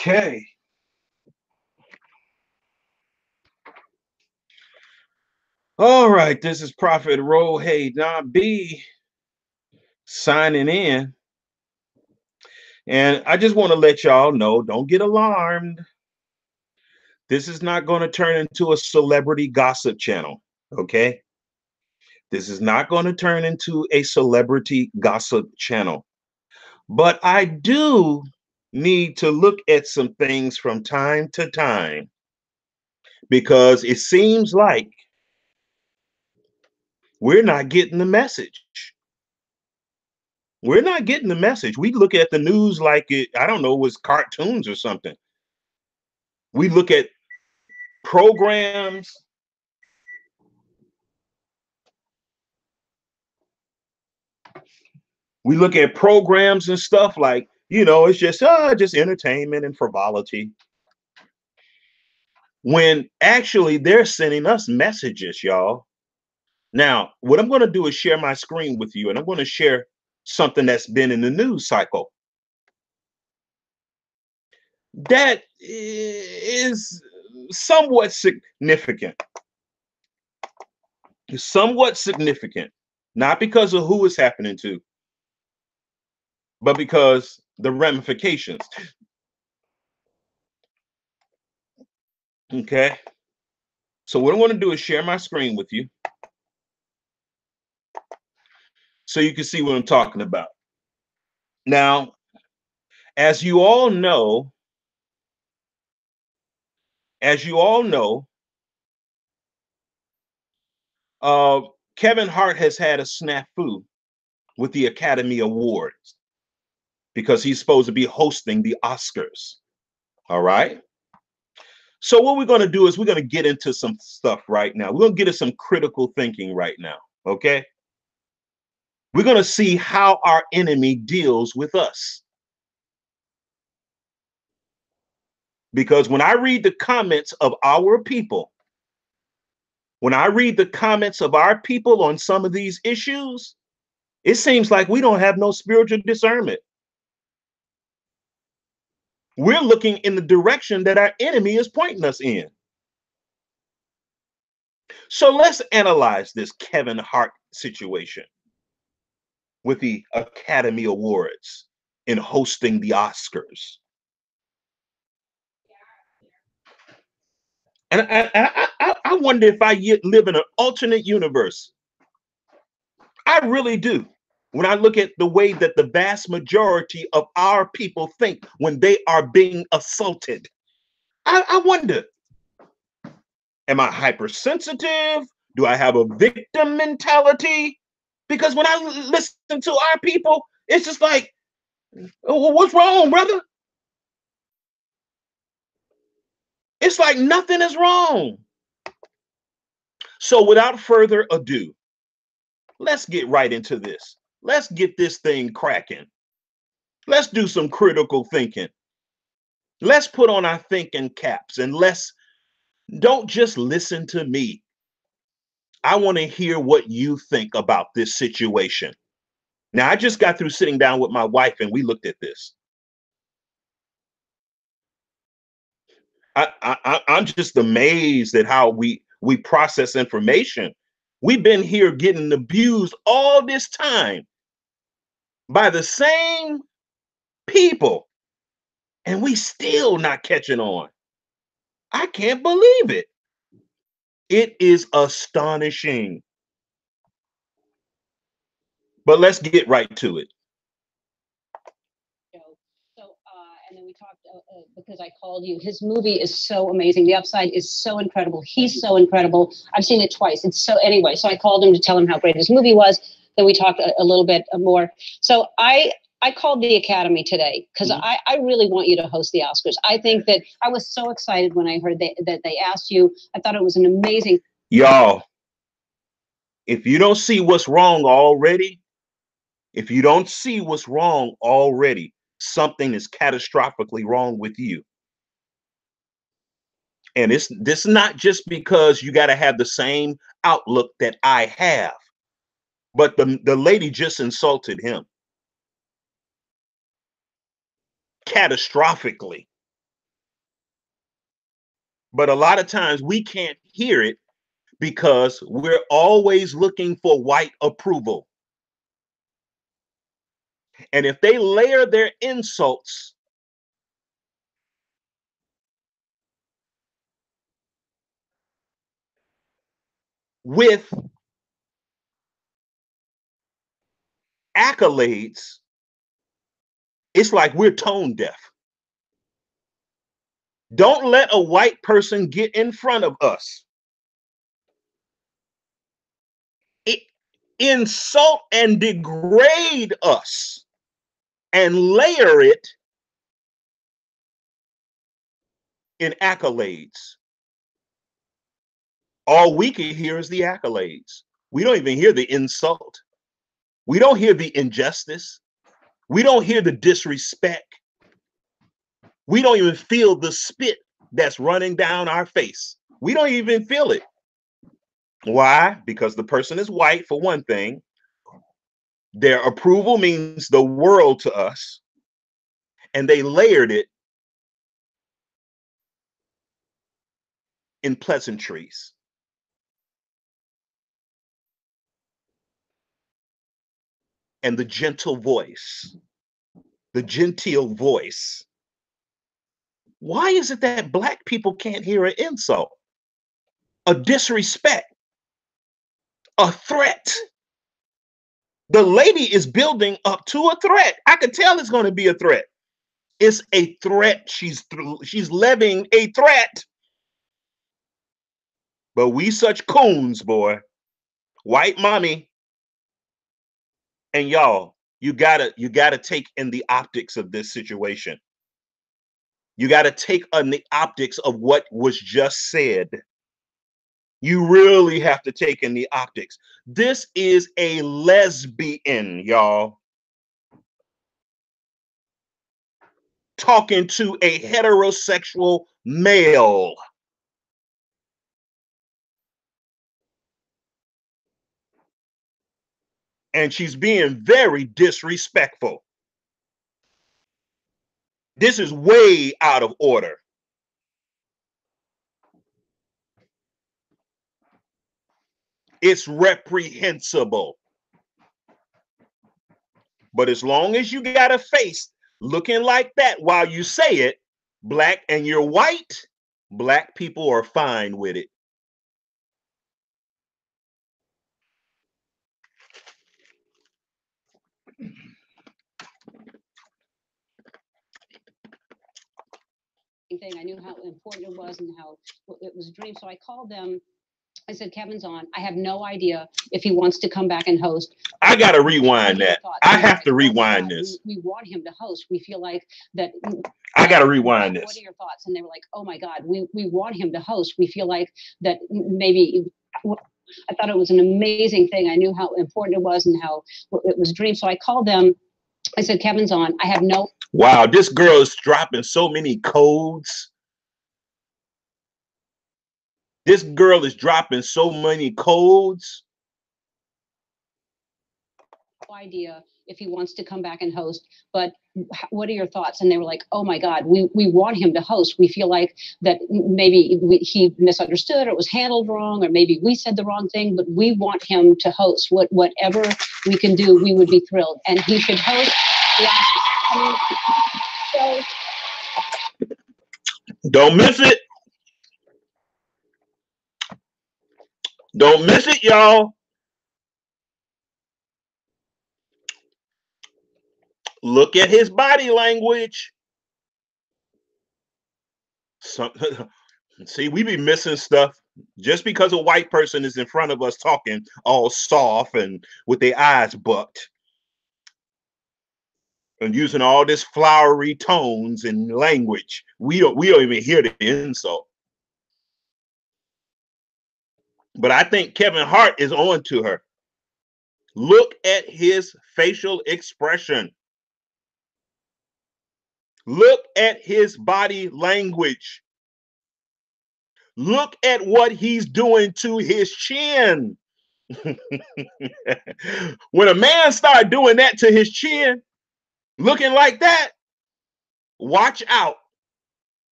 Okay. All right. This is Prophet Roll. Hey, Don B signing in. And I just want to let y'all know, don't get alarmed. This is not going to turn into a celebrity gossip channel. Okay. This is not going to turn into a celebrity gossip channel. But I do need to look at some things from time to time because it seems like we're not getting the message. We're not getting the message. We look at the news like I don't know, it was cartoons or something. We look at programs. We look at programs and stuff like, it's just entertainment and frivolity. When actually they're sending us messages, y'all. Now, what I'm going to do is share my screen with you, and I'm going to share something that's been in the news cycle. That is somewhat significant. Somewhat significant, not because of who it's happening to, but because the ramifications. Okay. So what I want to do is share my screen with you so you can see what I'm talking about. Now, as you all know, uh, Kevin Hart has had a snafu with the Academy Awards because he's supposed to be hosting the Oscars. All right. So what we're going to do is we're going to get into some stuff right now. We're going to get into some critical thinking right now. Okay. We're going to see how our enemy deals with us. Because when I read the comments of our people, on some of these issues, it seems like we don't have no spiritual discernment. We're looking in the direction that our enemy is pointing us in. So let's analyze this Kevin Hart situation with the Academy Awards and hosting the Oscars. And I wonder if I live in an alternate universe. I really do. When I look at the way that the vast majority of our people think when they are being assaulted, I wonder, am I hypersensitive? Do I have a victim mentality? Because when I listen to our people, it's just like, oh, what's wrong, brother? It's like nothing is wrong. So without further ado, let's get right into this. Let's get this thing cracking. Let's do some critical thinking. Let's put on our thinking caps and don't just listen to me. I want to hear what you think about this situation. Now, I just got through sitting down with my wife and we looked at this. I'm just amazed at how we process information. We've been here getting abused all this time by the same people, and we still not catching on. I can't believe it. It is astonishing. But let's get right to it. And then we talked because I called you. His movie is so amazing. The Upside is so incredible. He's so incredible. I've seen it twice. Anyway. So I called him to tell him how great his movie was. Then we talked a little bit more. So I called the Academy today because I really want you to host the Oscars. I think that I was so excited when I heard that they asked you. I thought it was an amazing. Y'all, if you don't see what's wrong already, something is catastrophically wrong with you. And this not just because you got to have the same outlook that I have, but the lady just insulted him catastrophically. But a lot of times we can't hear it because we're always looking for white approval. And if they layer their insults with accolades, it's like we're tone deaf. Don't let a white person get in front of us. Insult and degrade us and layer it in accolades. All we can hear is the accolades. We don't even hear the insult. We don't hear the injustice. We don't hear the disrespect. We don't even feel the spit that's running down our face. We don't even feel it. Why? Because the person is white, for one thing. Their approval means the world to us. And they layered it in pleasantries. And the gentle voice, the genteel voice. Why is it that Black people can't hear an insult, a disrespect, a threat? The lady is building up to a threat. I can tell it's going to be a threat. It's a threat. She's levying a threat. But we such coons, boy. White mommy. And y'all, you gotta take in the optics of this situation. You gotta take on the optics of what was just said. You really have to take in the optics. This is a lesbian, y'all, talking to a heterosexual male. And she's being very disrespectful. This is way out of order. It's reprehensible. But as long as you got a face looking like that while you say it, Black, and you're white, Black people are fine with it. Thing. I knew how important it was and how it was a dream. So I called them. I said, Kevin's on. I have no idea if he wants to come back and host. I got to rewind that. I have to rewind this. We want him to host. We feel like that. I got to rewind this. What are your thoughts? And they were like, oh my God, we want him to host. We feel like that maybe. I thought it was an amazing thing. I knew how important it was and how it was a dream. So I called them. I said, Kevin's on. I have no. Wow, this girl is dropping so many codes. This girl is dropping so many codes. No idea if he wants to come back and host, but what are your thoughts? And they were like, oh my God, we want him to host. We feel like that maybe he misunderstood or it was handled wrong, or maybe we said the wrong thing, but we want him to host. Whatever we can do, we would be thrilled. And he should host the Oscars. Don't miss it. Don't miss it, y'all. Look at his body language. See, we be missing stuff just because a white person is in front of us talking all soft and with their eyes bucked and using all this flowery tones and language. We don't even hear the insult. But I think Kevin Hart is on to her. Look at his facial expression. Look at his body language. Look at what he's doing to his chin. When a man starts doing that to his chin, looking like that, watch out.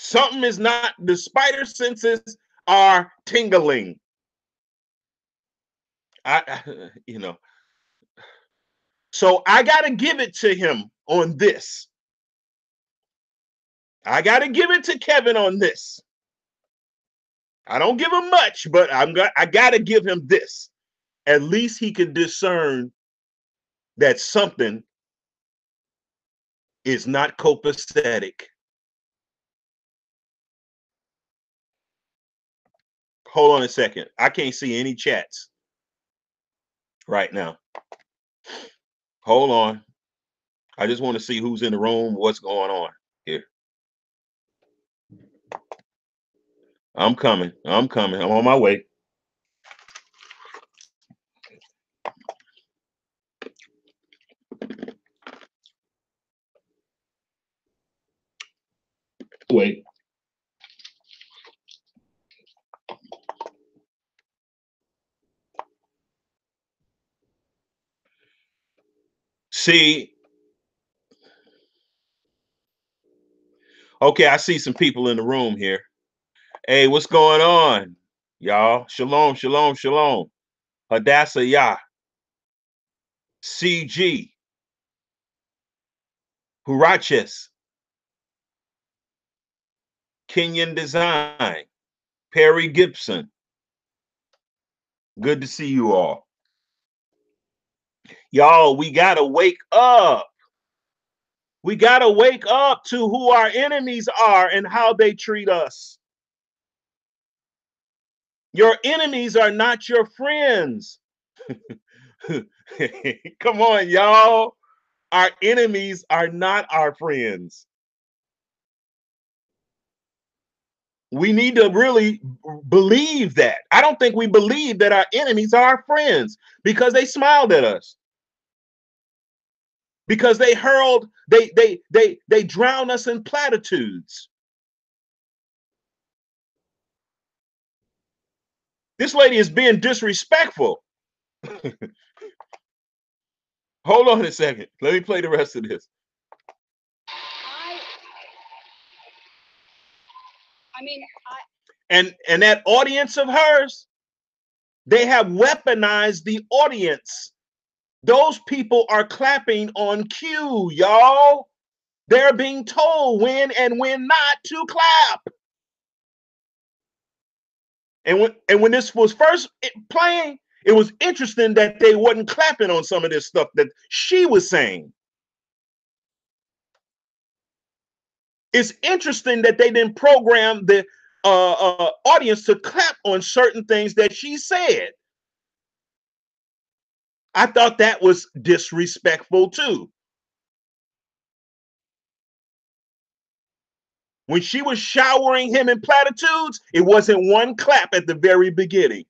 Something is not, the spider senses are tingling. You know, so I got to give it to him on this. I got to give it to Kevin on this. I don't give him much, but I got to give him this. At least he can discern that something is not copacetic. Hold on a second. I can't see any chats right now. Hold on. I just want to see who's in the room, what's going on here. I'm coming. I'm coming. I'm on my way. Wait. See, okay, I see some people in the room here. Hey, what's going on, y'all? Shalom, shalom, shalom. Hadassah Yah, CG, Huraches, Kenyan Design, Perry Gibson. Good to see you all. Y'all, we got to wake up. We got to wake up to who our enemies are and how they treat us. Your enemies are not your friends. Come on, y'all. Our enemies are not our friends. We need to really believe that. I don't think we believe that our enemies are our friends because they smiled at us. Because they hurled, they drown us in platitudes. This lady is being disrespectful. Hold on a second. Let me play the rest of this. And that audience of hers, they have weaponized the audience. Those people are clapping on cue, y'all. They're being told when and when not to clap. And when this was first playing, it was interesting that they wasn't clapping on some of this stuff that she was saying. It's interesting that they didn't program the audience to clap on certain things that she said. I thought that was disrespectful too. When she was showering him in platitudes, it wasn't one clap at the very beginning.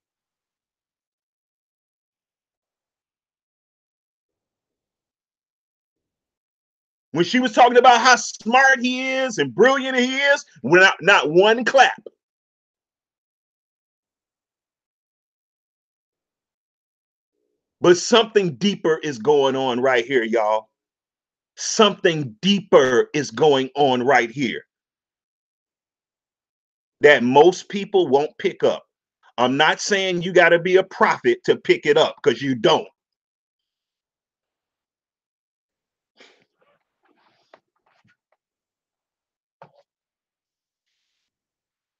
When she was talking about how smart he is and brilliant he is, not one clap. But something deeper is going on right here, y'all. Something deeper is going on right here that most people won't pick up. I'm not saying you got to be a prophet to pick it up, because you don't.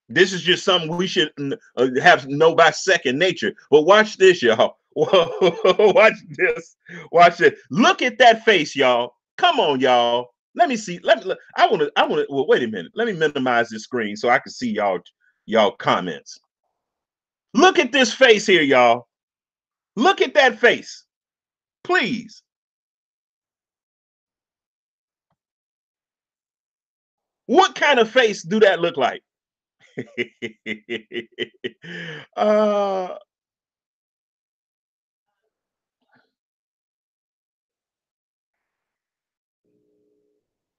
This is just something we should have know by second nature. But watch this, y'all. Watch this. Watch it. Look at that face, y'all. Come on, y'all. Let me see. I want to. Well, wait a minute. Let me minimize this screen so I can see y'all comments. Look at this face here, y'all. Look at that face, please. What kind of face do that look like? uh,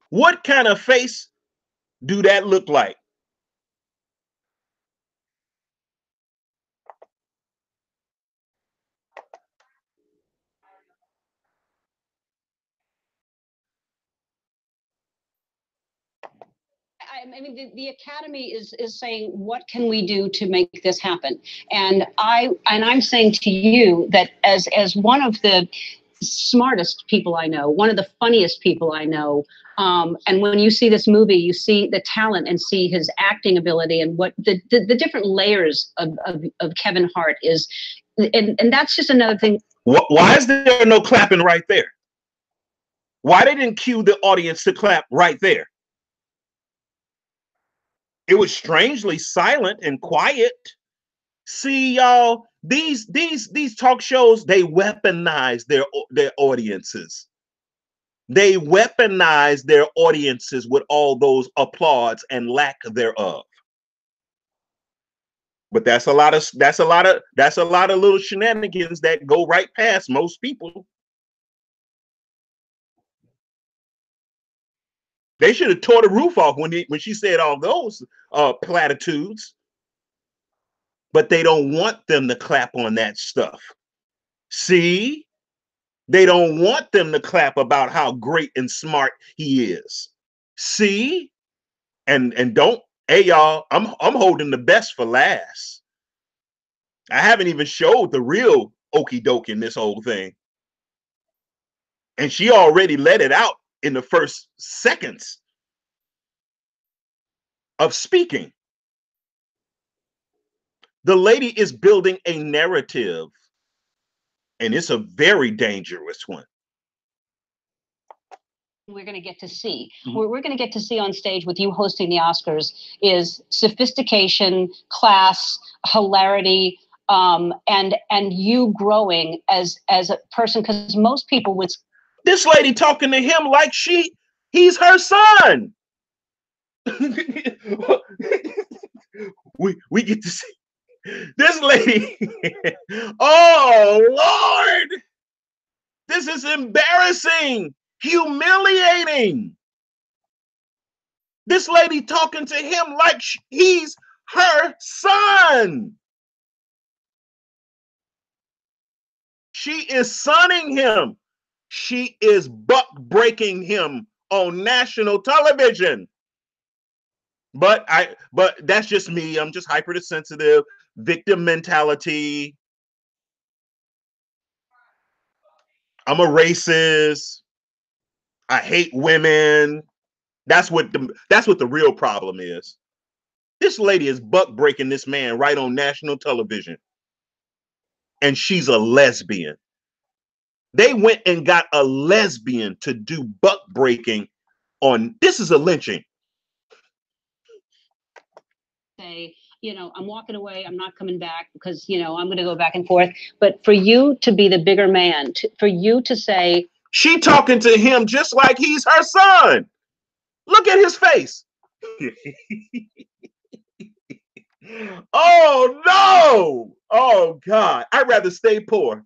what kind of face do that look like? I mean, the Academy is saying, what can we do to make this happen? And I'm saying to you that as one of the smartest people I know, one of the funniest people I know, and when you see this movie, you see the talent and see his acting ability and what the different layers of Kevin Hart is, and that's just another thing. Why is there no clapping right there? Why they didn't cue the audience to clap right there? It was strangely silent and quiet. See, y'all, these talk shows, they weaponize their audiences. They weaponize their audiences with all those applauds and lack thereof. But that's a lot of little shenanigans that go right past most people. They should have tore the roof off when she said all those platitudes. But they don't want them to clap on that stuff. See? They don't want them to clap about how great and smart he is. See? And don't, hey y'all, I'm holding the best for last. I haven't even showed the real okie doke in this whole thing. And she already let it out in the first seconds of speaking. The lady is building a narrative, and it's a very dangerous one. We're going to get to see. What we're going to get to see on stage with you hosting the Oscars is sophistication, class, hilarity, and you growing as a person, because most people would. This lady talking to him like he's her son. we get to see this lady. Oh Lord, this is embarrassing, humiliating. This lady talking to him like he's her son. She is sonning him. She is buck breaking him on national television. But that's just me. I'm just hypersensitive, victim mentality. I'm a racist. I hate women. That's what the real problem is. This lady is buck breaking this man right on national television. And she's a lesbian. They went and got a lesbian to do buck breaking on. This is a lynching. Say, I'm walking away, I'm not coming back because, I'm going to go back and forth. But for you to be the bigger man, for you to say. She talking to him just like he's her son. Look at his face. Oh, no. Oh, God. I'd rather stay poor.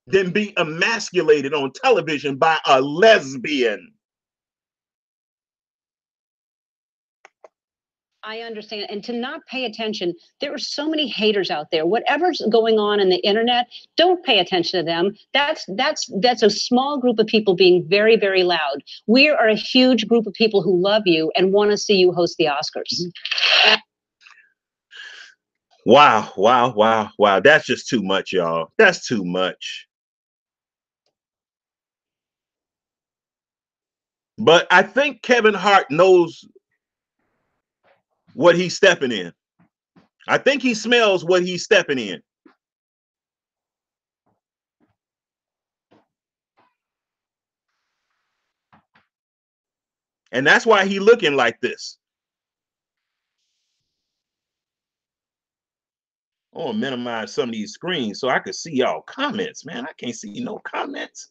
Than be emasculated on television by a lesbian. I understand. And to not pay attention, there are so many haters out there. Whatever's going on in the internet, don't pay attention to them. That's a small group of people being very, very loud. We are a huge group of people who love you and want to see you host the Oscars. Wow, wow, wow, wow. That's just too much, y'all. That's too much. But I think Kevin Hart knows what he's stepping in. I think he smells what he's stepping in. And that's why he's looking like this. I want to minimize some of these screens so I can see y'all comments, man. I can't see no comments.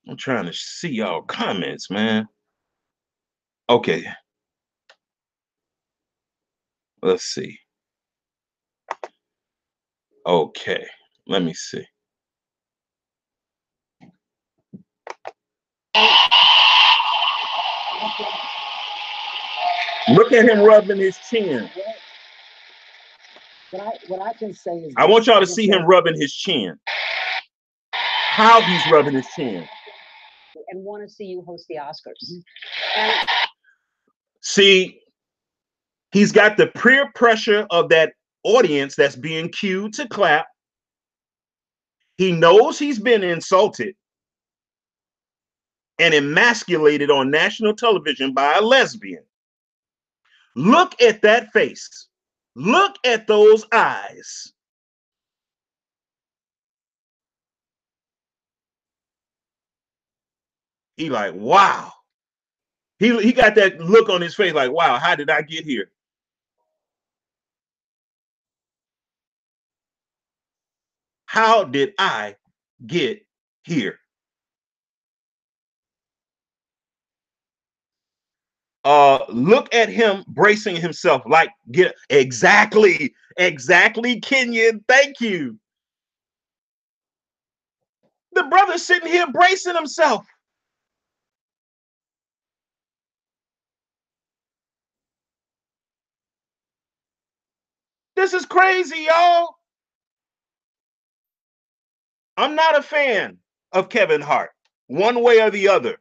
I'm trying to see y'all comments, man. Okay. Let's see. Okay. Let me see. Look at him rubbing his chin. What I can say is I want y'all to see him rubbing his chin. How he's rubbing his chin. And want to see you host the Oscars. And see, he's got the peer pressure of that audience that's being cued to clap. He knows he's been insulted and emasculated on national television by a lesbian. Look at that face. Look at those eyes. He like, wow. He got that look on his face like, wow, how did I get here? How did I get here? Look at him bracing himself like, get exactly, Kenyon. Thank you. The brother's sitting here bracing himself. This is crazy, y'all. I'm not a fan of Kevin Hart, one way or the other.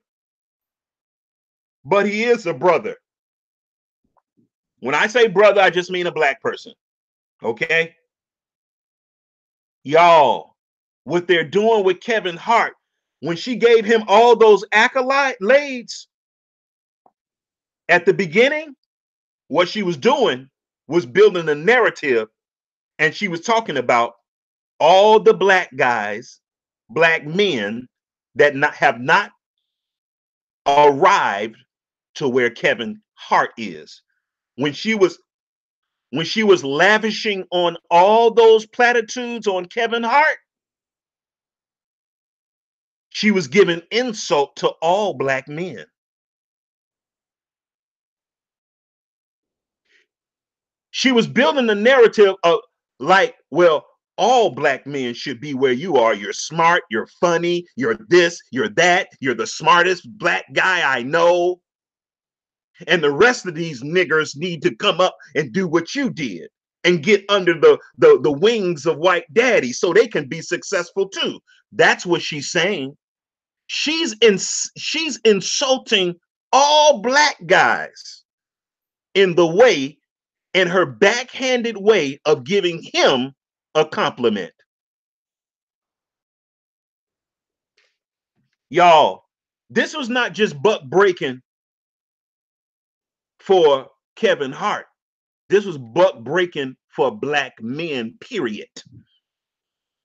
But he is a brother. When I say brother, I just mean a black person. Okay? Y'all, what they're doing with Kevin Hart, when she gave him all those accolades at the beginning, what she was doing was building a narrative, and she was talking about all the black guys, black men that have not arrived to where Kevin Hart is. When she was lavishing on all those platitudes on Kevin Hart, she was giving insult to all black men. She was building the narrative of like, well, all black men should be where you are. You're smart, you're funny, you're this, you're that, you're the smartest black guy I know. And the rest of these niggers need to come up and do what you did and get under the wings of white daddy so they can be successful too. That's what she's saying. She's insulting all black guys in her backhanded way of giving him a compliment. Y'all, this was not just buck breaking for Kevin Hart. This was buck breaking for black men, period.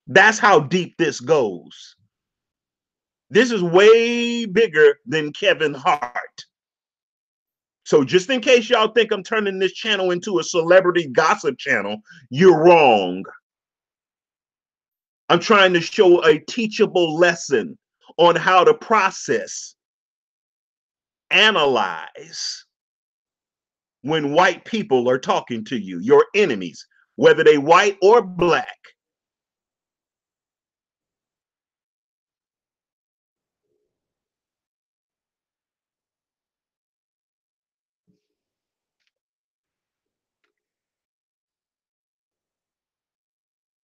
That's how deep this goes. This is way bigger than Kevin Hart. So just in case y'all think I'm turning this channel into a celebrity gossip channel, you're wrong. I'm trying to show a teachable lesson on how to process, analyze when white people are talking to you, your enemies, whether they white or black.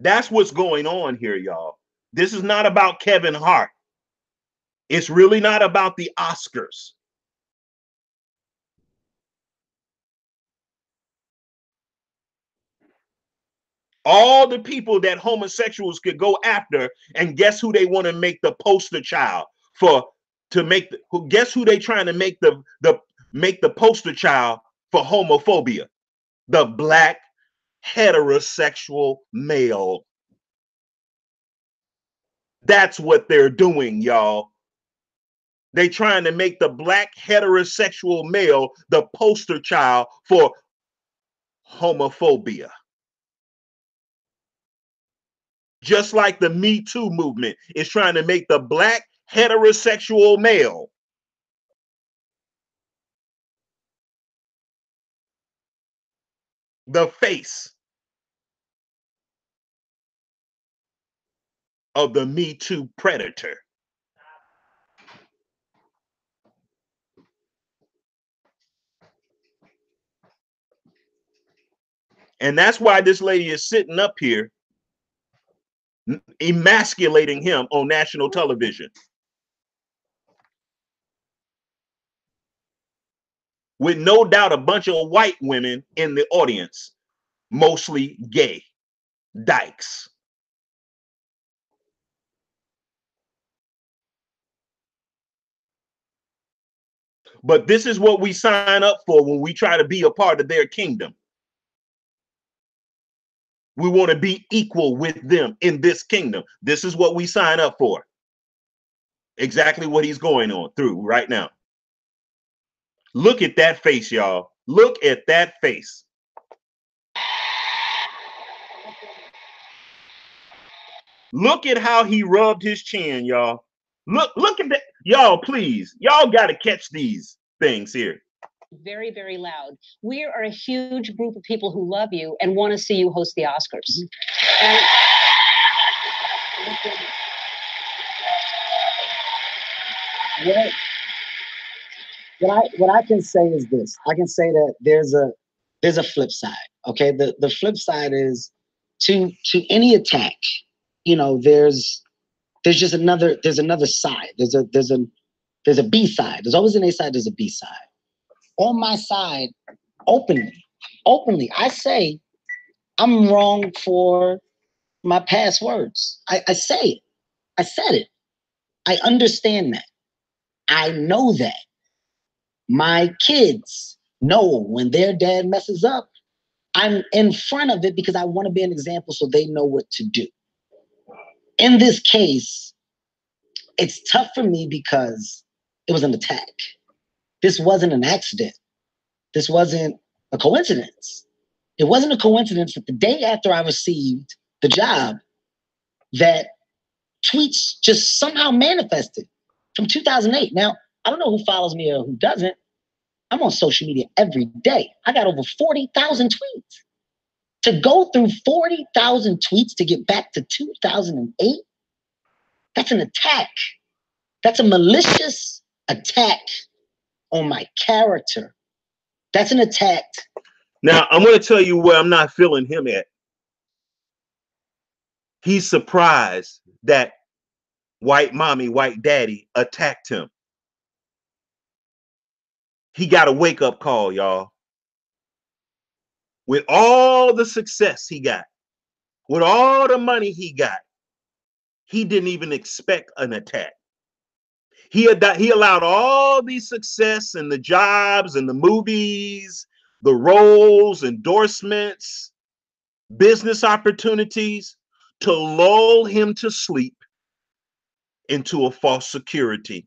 That's what's going on here, y'all. This is not about Kevin Hart. It's really not about the Oscars. All the people that homosexuals could go after, and guess who they want to make the poster child for? Guess who they trying to make the poster child for homophobia? The black heterosexual male. That's what they're doing, y'all. They trying to make the black heterosexual male the poster child for homophobia. Just like the Me Too movement is trying to make the black heterosexual male the face of the Me Too predator. And that's why this lady is sitting up here emasculating him on national television. With no doubt a bunch of white women in the audience, mostly gay dykes. But this is what we sign up for when we try to be a part of their kingdom. We want to be equal with them in this kingdom. This is what we sign up for. Exactly what he's going on through right now. Look at that face, y'all. Look at that face. Look at how he rubbed his chin, y'all. Look at that. Y'all, please. Y'all got to catch these things here. Very, very loud. We are a huge group of people who love you and want to see you host the Oscars. And what I can say is this. I can say that there's a flip side. Okay. The flip side is to any attack, you know, there's just another side. There's a B side. There's always an A side, there's a B side. On my side, openly, I say I'm wrong for my past words. I say it. I said it. I understand that. I know that. My kids know when their dad messes up, I'm in front of it because I want to be an example so they know what to do. In this case, it's tough for me because it was an attack. This wasn't an accident. This wasn't a coincidence. It wasn't a coincidence that the day after I received the job, that tweets just somehow manifested from 2008. Now, I don't know who follows me or who doesn't. I'm on social media every day. I got over 40,000 tweets. To go through 40,000 tweets to get back to 2008, that's an attack. That's a malicious attack on my character. That's an attack. Now, I'm going to tell you where I'm not feeling him at. He's surprised that white mommy, white daddy attacked him. He got a wake-up call, y'all. With all the success he got, with all the money he got, he didn't even expect an attack. He allowed all the success and the jobs and the movies, the roles, endorsements, business opportunities to lull him to sleep into a false security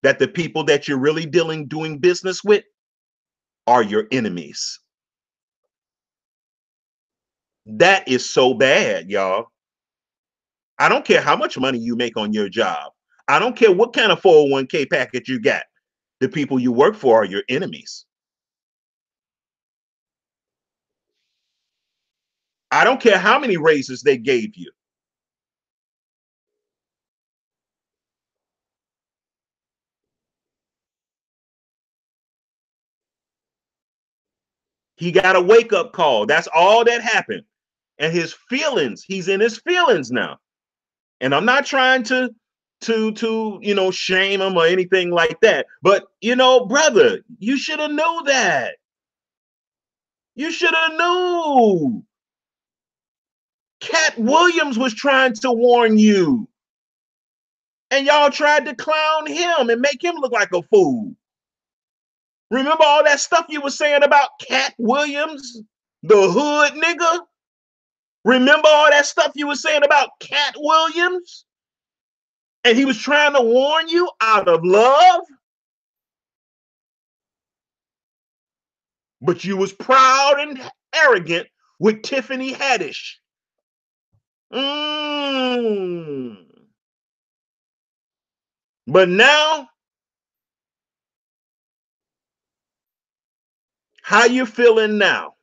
that the people that you're really doing business with are your enemies. That is so bad, y'all. I don't care how much money you make on your job. I don't care what kind of 401k package you got. The people you work for are your enemies. I don't care how many raises they gave you. He got a wake-up call. That's all that happened. And his feelings, he's in his feelings now. And I'm not trying to shame him or anything like that. But brother, you should have knew that. You should have knew. Cat Williams was trying to warn you. And y'all tried to clown him and make him look like a fool. Remember all that stuff you were saying about Cat Williams, the hood nigga? Remember all that stuff you were saying about Cat Williams? And he was trying to warn you out of love? But you was proud and arrogant with Tiffany Haddish. But now, how you feeling now?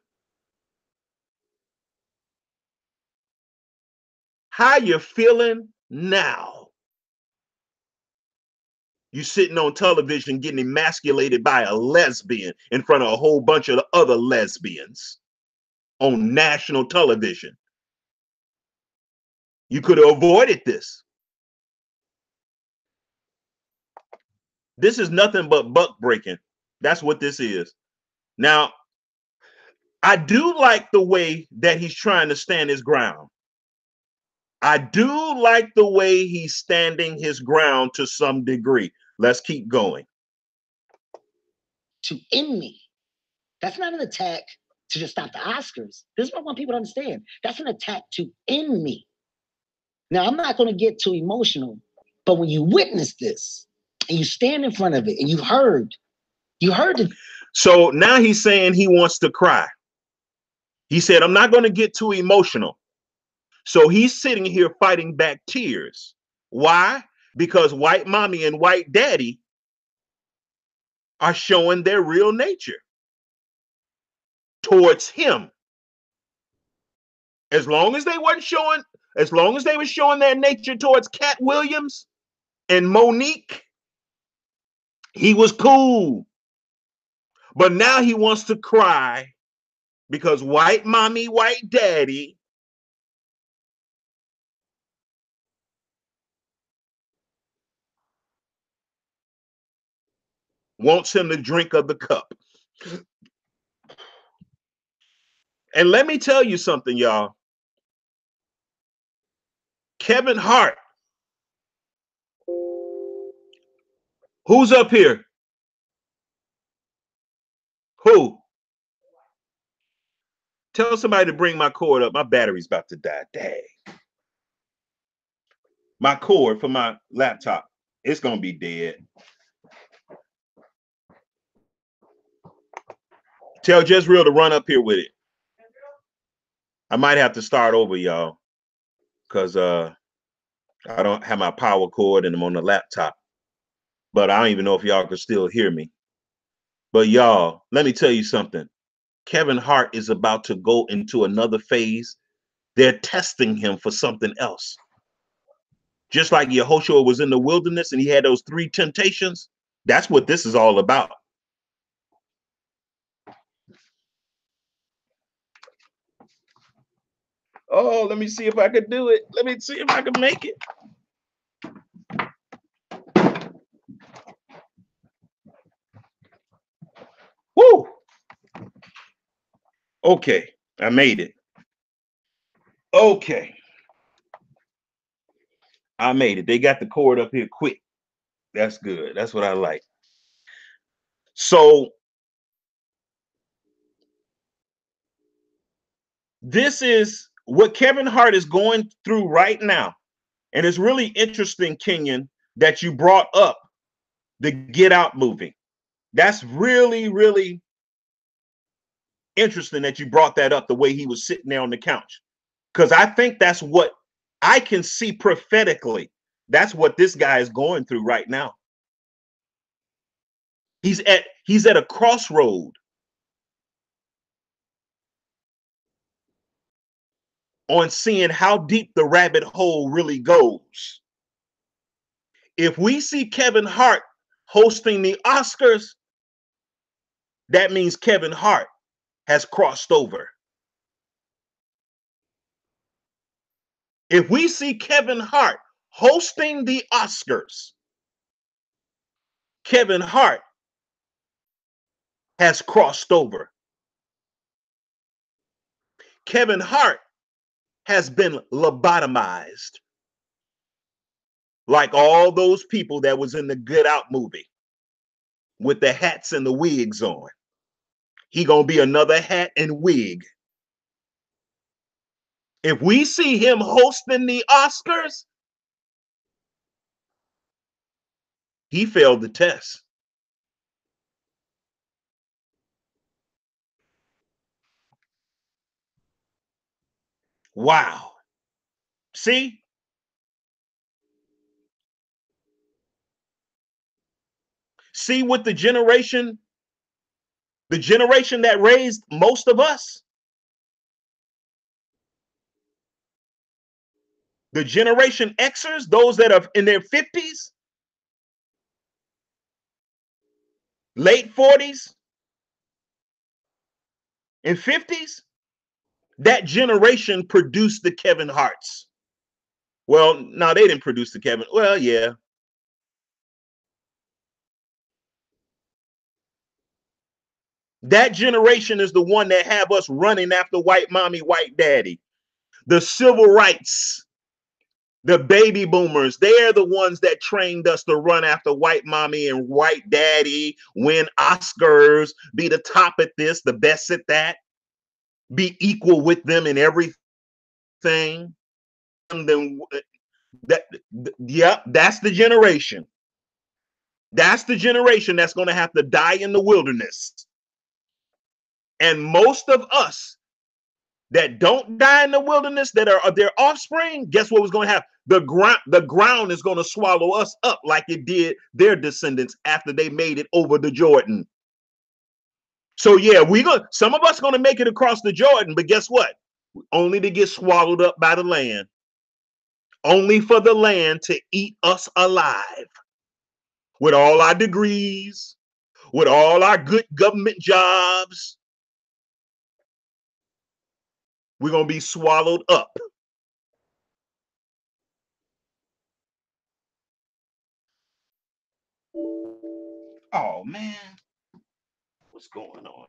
How you feeling now? You sitting on television getting emasculated by a lesbian in front of a whole bunch of other lesbians on national television. You could have avoided this. This is nothing but buck breaking. That's what this is. Now, I do like the way that he's trying to stand his ground. I do like the way he's standing his ground to some degree. Let's keep going. To end me. That's not an attack to just stop the Oscars. This is what I want people to understand. That's an attack to end me. Now, I'm not going to get too emotional, but when you witness this and you stand in front of it and you heard it. So now he's saying he wants to cry. He said, I'm not going to get too emotional. So he's sitting here fighting back tears. Why? Because white mommy and white daddy are showing their real nature towards him. As long as they were showing their nature towards Cat Williams and Monique, he was cool. But now he wants to cry because white mommy, white daddy wants him to drink of the cup. And let me tell you something, y'all. Kevin Hart. Who's up here? Who? Tell somebody to bring my cord up. My battery's about to die. Dang. My cord for my laptop. It's going to be dead. Tell Jezreel to run up here with it. I might have to start over, y'all, because I don't have my power cord and I'm on the laptop. But I don't even know if y'all can still hear me. But y'all, let me tell you something. Kevin Hart is about to go into another phase. They're testing him for something else. Just like Yehoshua was in the wilderness and he had those 3 temptations. That's what this is all about. Oh, let me see if I can do it. Let me see if I can make it. Woo! Okay, I made it. Okay. I made it. They got the cord up here quick. That's good. That's what I like. So this is what Kevin Hart is going through right now. And it's really interesting, Kenyon, that you brought up the Get Out movie. That's really, really interesting that you brought that up, the way he was sitting there on the couch. Because I think that's what I can see prophetically. That's what this guy is going through right now. He's at a crossroad on seeing how deep the rabbit hole really goes. If we see Kevin Hart hosting the Oscars, that means Kevin Hart has crossed over. If we see Kevin Hart hosting the Oscars, Kevin Hart has crossed over. Kevin Hart has been lobotomized, like all those people that was in the Get Out movie with the hats and the wigs on. He gonna be another hat and wig. If we see him hosting the Oscars, he failed the test. Wow. See? See what the generation that raised most of us, the Generation Xers, those that are in their 50s, late 40s, and 50s, That generation produced the Kevin Harts. Well, no, they didn't produce the Kevin. Well, yeah. That generation is the one that have us running after white mommy, white daddy. The civil rights, the baby boomers, they're the ones that trained us to run after white mommy and white daddy, win Oscars, be the top at this, the best at that, be equal with them in everything. And then that, yeah, that's the generation. That's the generation that's going to have to die in the wilderness. And most of us that don't die in the wilderness, that are their offspring, guess what was going to happen? The ground is going to swallow us up like it did their descendants after they made it over the Jordan. So yeah, some of us going to make it across the Jordan, but guess what? Only to get swallowed up by the land. Only for the land to eat us alive with all our degrees, with all our good government jobs. We're going to be swallowed up. Oh man, what's going on?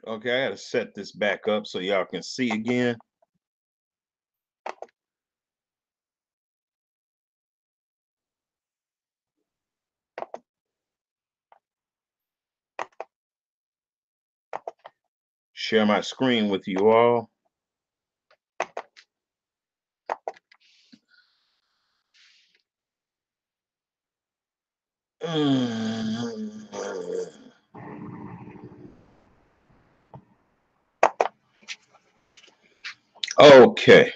Okay, I gotta set this back up so y'all can see again. Share my screen with you all. Okay.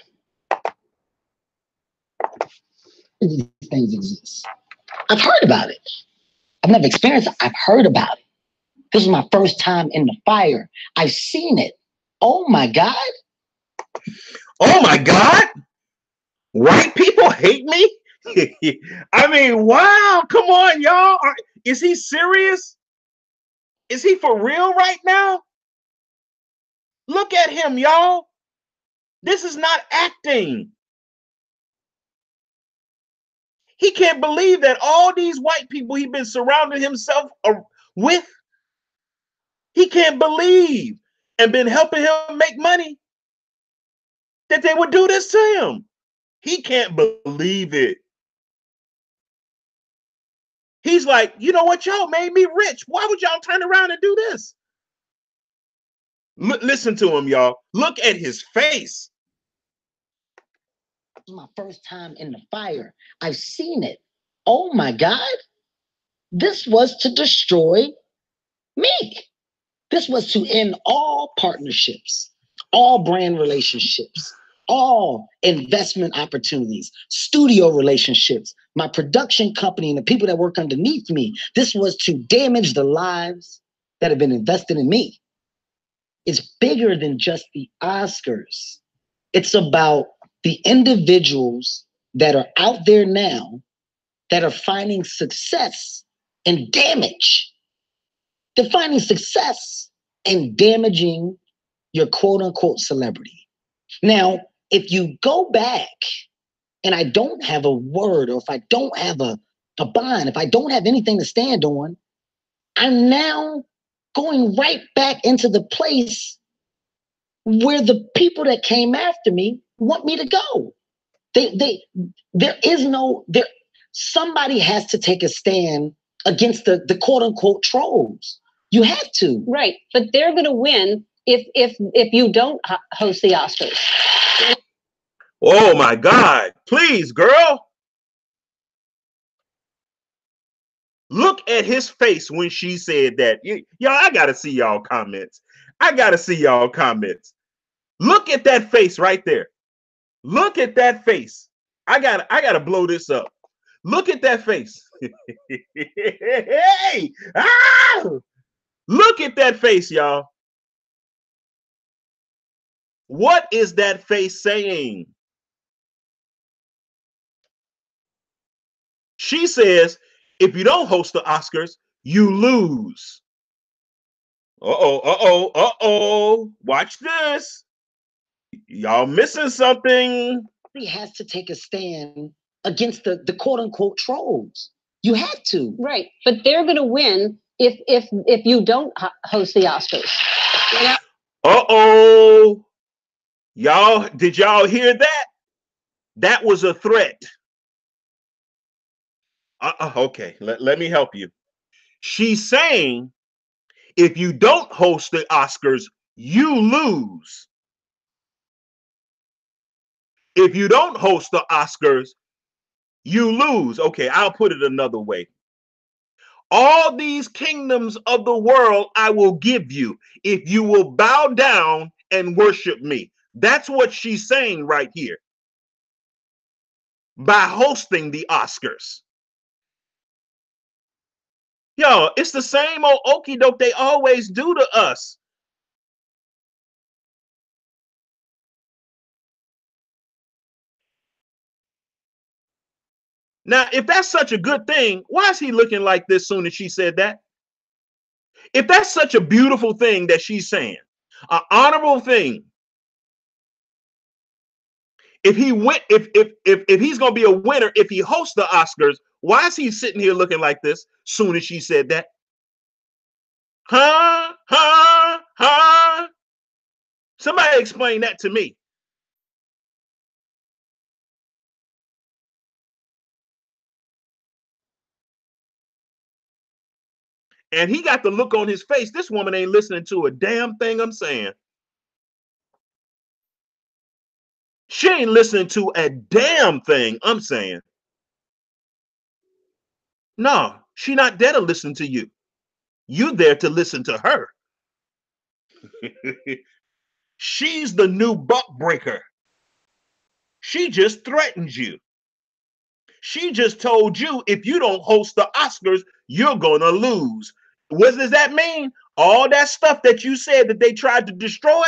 These things exist. I've heard about it. I've never experienced it. I've heard about it. This is my first time in the fire. I've seen it. Oh my God. Oh my God. White people hate me? I mean, wow. Come on, y'all. Is he serious? Is he for real right now? Look at him, y'all. This is not acting. He can't believe that all these white people he's been surrounding himself with, he can't believe, and been helping him make money, that they would do this to him. He can't believe it. He's like, you know what, y'all made me rich. Why would y'all turn around and do this? Listen to him, y'all. Look at his face. This is my first time in the fire. I've seen it. Oh my God. This was to destroy me. This was to end all partnerships, all brand relationships, all investment opportunities, studio relationships, my production company, and the people that work underneath me. This was to damage the lives that have been invested in me. It's bigger than just the Oscars. It's about the individuals that are out there now that are finding success and damage. They're finding success and damaging your quote unquote celebrity. Now, if you go back and I don't have a word, or if I don't have a bond, if I don't have anything to stand on, I'm now going right back into the place where the people that came after me want me to go. There is no, somebody has to take a stand against the quote unquote trolls. You have to. Right, but they're going to win if you don't host the Oscars. Oh my God! Please, girl. Look at his face when she said that. Y'all, I gotta see y'all comments. I gotta see y'all comments. Look at that face right there. Look at that face. I gotta blow this up. Look at that face. Hey! Ah! Look at that face, y'all. What is that face saying? She says, if you don't host the Oscars, you lose. Uh-oh, uh-oh, uh-oh. Watch this. Y'all missing something. He has to take a stand against the quote unquote trolls. You have to. Right, but they're going to win if you don't host the Oscars. You know? Uh-oh. Y'all, did y'all hear that? That was a threat. Okay, let me help you. She's saying, if you don't host the Oscars, you lose. If you don't host the Oscars, you lose. Okay, I'll put it another way. All these kingdoms of the world I will give you if you will bow down and worship me. That's what she's saying right here. By hosting the Oscars. Yo, it's the same old okie doke they always do to us. Now, if that's such a good thing, why is he looking like this soon as she said that? If that's such a beautiful thing that she's saying, an honorable thing, if he went, if he's gonna be a winner, if he hosts the Oscars, why is he sitting here looking like this soon as she said that? Huh? Huh? Huh? Somebody explain that to me. And he got the look on his face. This woman ain't listening to a damn thing I'm saying. She ain't listening to a damn thing I'm saying. No, she not there to listen to you. You there to listen to her. She's the new buck breaker. She just threatened you. She just told you if you don't host the Oscars, you're gonna lose. What does that mean? All that stuff that you said that they tried to destroy,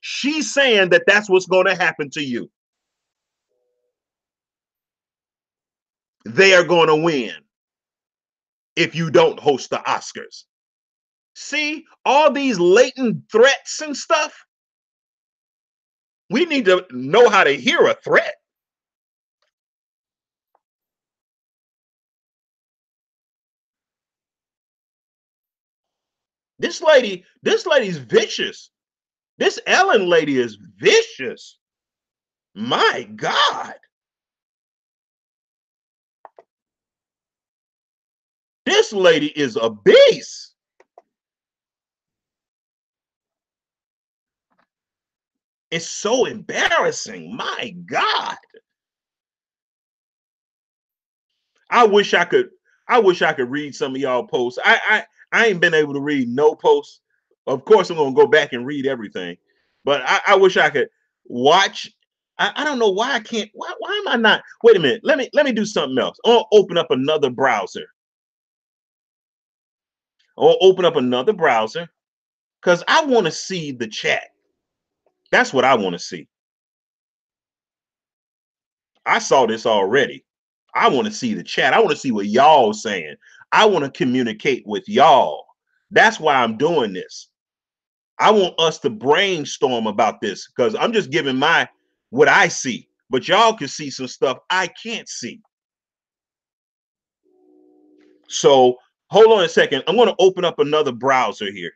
she's saying that that's what's going to happen to you. They are going to win if you don't host the Oscars. See, all these latent threats and stuff, we need to know how to hear a threat. This lady's vicious. This Ellen lady is vicious. My God. This lady is a beast. It's so embarrassing. My God. I wish I could read some of y'all posts. I ain't been able to read no posts. Of course, I'm gonna go back and read everything, but I wish I could watch. I don't know why I can't. Why am I not? Wait a minute. Let me do something else. I'll open up another browser. I'll open up another browser because I want to see the chat. That's what I want to see. I saw this already. I want to see the chat. I want to see what y'all saying. I want to communicate with y'all. That's why I'm doing this. I want us to brainstorm about this because I'm just giving my what I see, but y'all can see some stuff I can't see. So hold on a second. I'm going to open up another browser here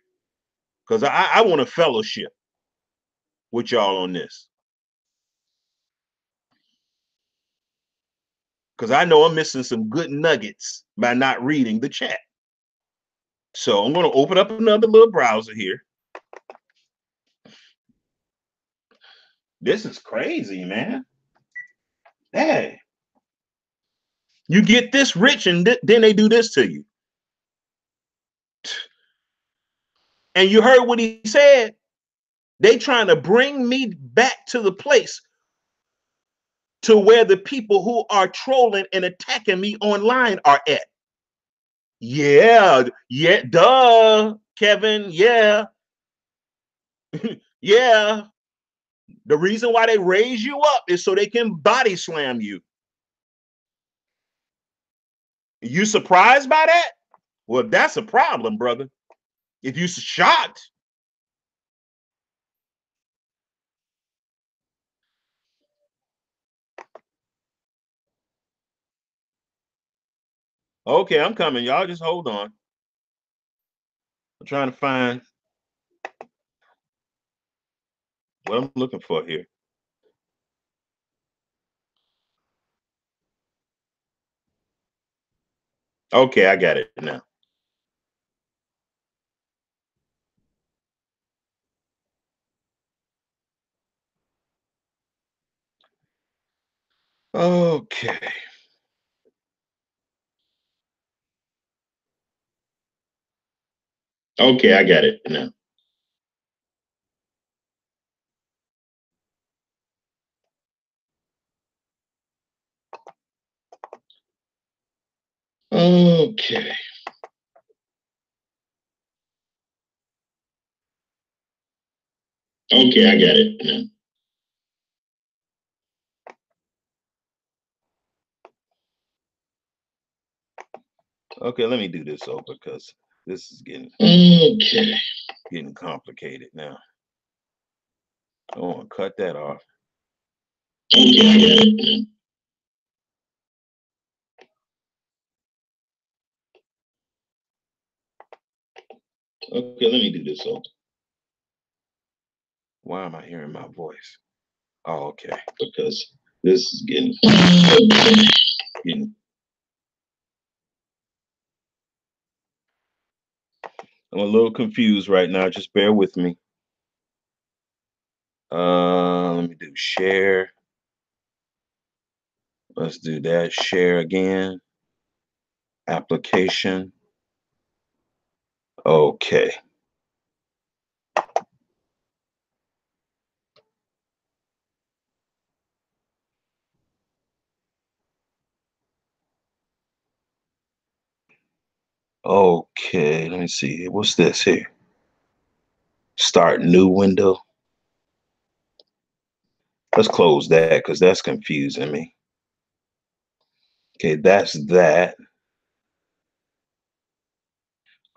because I want a fellowship with y'all on this. Because I know I'm missing some good nuggets by not reading the chat. So I'm going to open up another little browser here. This is crazy, man. Hey, you get this rich and then they do this to you. And you heard what he said. They trying to bring me back to the place to where the people who are trolling and attacking me online are at. Yeah, duh, Kevin. Yeah, yeah. The reason why they raise you up is so they can body slam you. You surprised by that? Well, that's a problem, brother. If you shocked, okay, I'm coming. Y'all just hold on. I'm trying to find what I'm looking for here. Okay, I got it now. Okay. Okay, I got it now. Okay. Okay, I got it now. Okay, let me do this over because this is getting complicated now. I want to cut that off. Okay, I got it now. Okay, let me do this over. Why am I hearing my voice? Oh, okay. Because this is getting I'm a little confused right now. Just bear with me. Let me do share. Let's do that. Share again. Application. Okay. Okay, let me see. What's this here? Start new window. Let's close that because that's confusing me. Okay, that's that.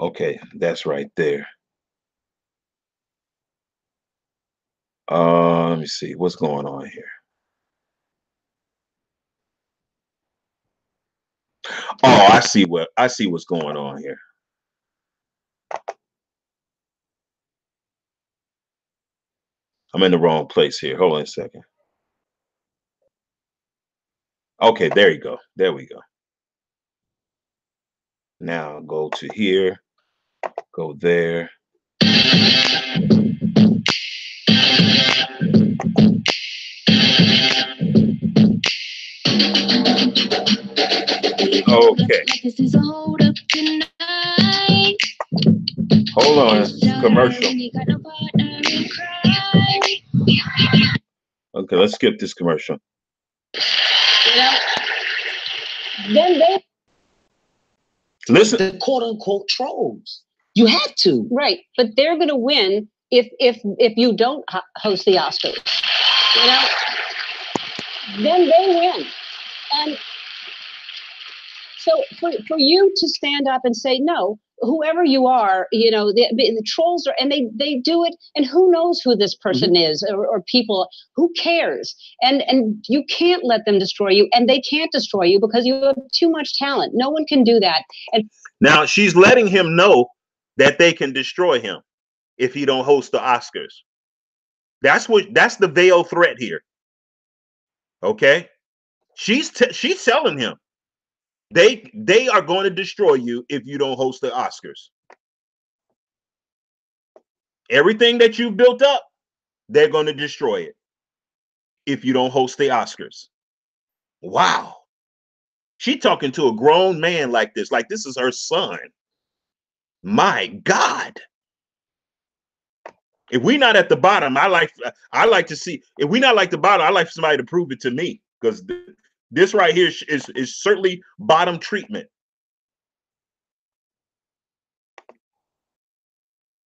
Okay, that's right there. Let me see what's going on here. Oh, I see what's going on here. I'm in the wrong place here. Hold on a second. Okay, there you go. There we go. Now go to here, go there. Okay. Hold on, commercial. Okay, let's skip this commercial. You know, then they listen. The quote unquote trolls. You have to. Right, but they're going to win if you don't host the Oscars. You know, then they win. And so for you to stand up and say, no, whoever you are, you know, the trolls are, and they do it, and who knows who this person is, or people, who cares? And you can't let them destroy you, and they can't destroy you because you have too much talent. No one can do that. And now she's letting him know that they can destroy him if he don't host the Oscars. That's the veil threat here. Okay, she's telling him they are going to destroy you if you don't host the Oscars. Everything that you've built up, they're going to destroy it if you don't host the Oscars. Wow. She talking to a grown man like this is her son. My God. If we're not at the bottom, I like to see, if we're not like the bottom, I like somebody to prove it to me, because this right here is certainly bottom treatment.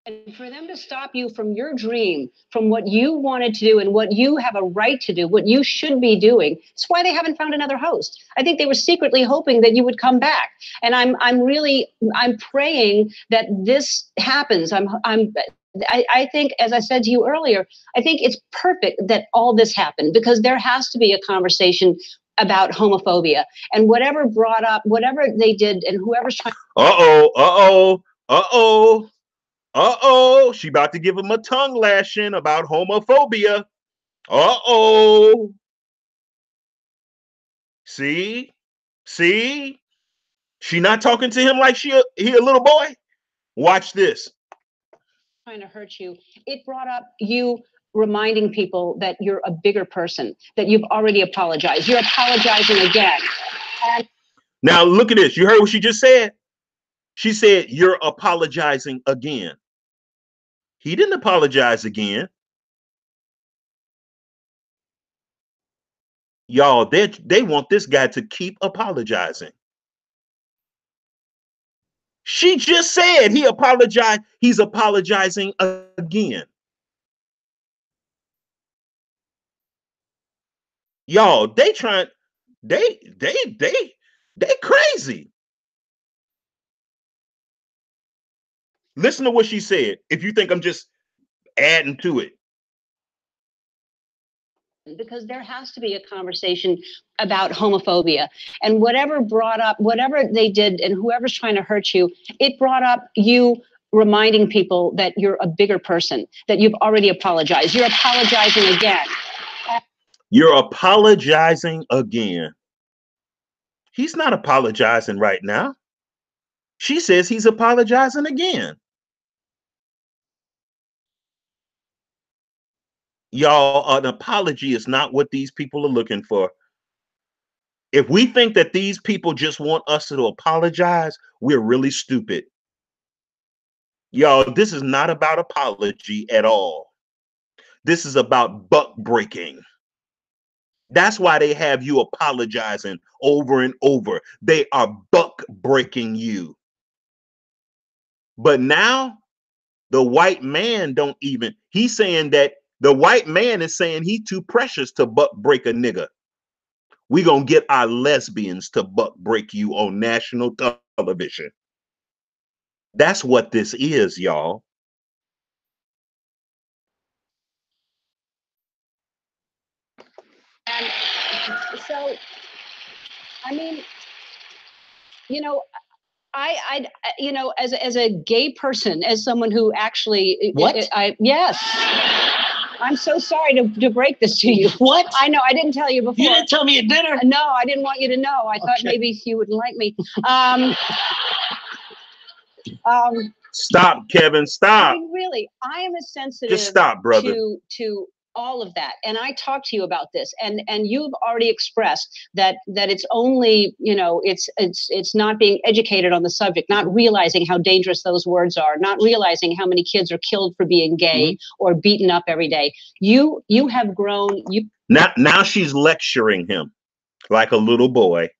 And for them to stop you from your dream, from what you wanted to do and what you have a right to do, what you should be doing, that's why they haven't found another host. I think they were secretly hoping that you would come back. And I'm praying that this happens. I think, as I said to you earlier, I think it's perfect that all this happened, because there has to be a conversation about homophobia, and whatever brought up, whatever they did, and whoever's trying. She about to give him a tongue lashing about homophobia. See, she not talking to him like he a little boy. Watch this. Trying to hurt you. It brought up you reminding people that you're a bigger person, that you've already apologized. You're apologizing again. And now look at this. You heard what she just said? She said, you're apologizing again. He didn't apologize again. Y'all, they want this guy to keep apologizing. She just said he apologized. He's apologizing again. Y'all, they crazy. Listen to what she said. If you think I'm just adding to it. Because there has to be a conversation about homophobia, and whatever brought up, whatever they did, and whoever's trying to hurt you, it brought up you reminding people that you're a bigger person, that you've already apologized. You're apologizing again. You're apologizing again. He's not apologizing right now. She says he's apologizing again. Y'all, an apology is not what these people are looking for. If we think that these people just want us to apologize, we're really stupid. Y'all, this is not about apology at all. This is about buck breaking. That's why they have you apologizing over and over. They are buck breaking you. But now the white man don't even, he's saying that the white man is saying he too precious to buck break a nigga. We gonna get our lesbians to buck break you on national television. That's what this is, y'all. And so, I mean, you know, you know, as a gay person, as someone who actually, yes, I'm so sorry to break this to you. What? I know, I didn't tell you before. You didn't tell me at dinner. No, I didn't want you to know. I thought maybe you wouldn't like me. Stop, Kevin. Stop. I mean, really, I am as sensitive Just stop, brother. to all of that, and I talked to you about this, and you've already expressed that it's only, you know, it's not being educated on the subject, not realizing how dangerous those words are, not realizing how many kids are killed for being gay or beaten up every day. You have grown. Now she's lecturing him like a little boy,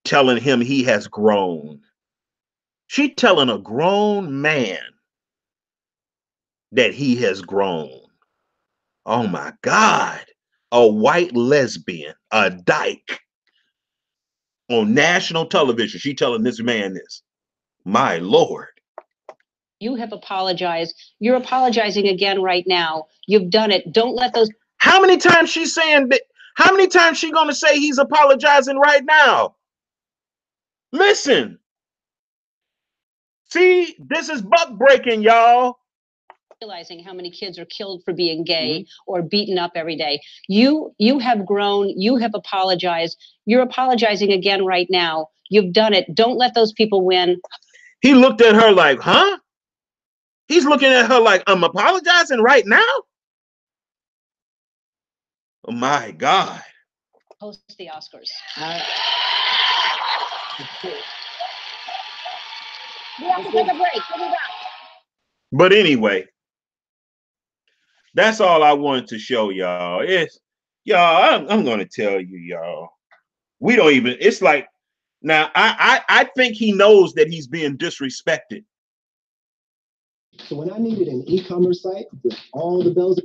telling him he has grown. She telling a grown man that he has grown. Oh my God. A white lesbian, a dyke on national television. She telling this man this. My Lord. You have apologized. You're apologizing again right now. You've done it. Don't let those. How many times she's saying that? How many times she gonna say he's apologizing right now? Listen. See, this is buck breaking, y'all. Realizing how many kids are killed for being gay or beaten up every day. You have grown. You have apologized. You're apologizing again right now. You've done it. Don't let those people win. He looked at her like, huh? He's looking at her like, I'm apologizing right now? Oh my God. Host the Oscars. We have to take a break. We'll be back. But anyway, that's all I wanted to show y'all. It's y'all, I'm gonna tell you, y'all. We don't even, it's like, now I think he knows that he's being disrespected. So when I needed an e-commerce site with all the bells,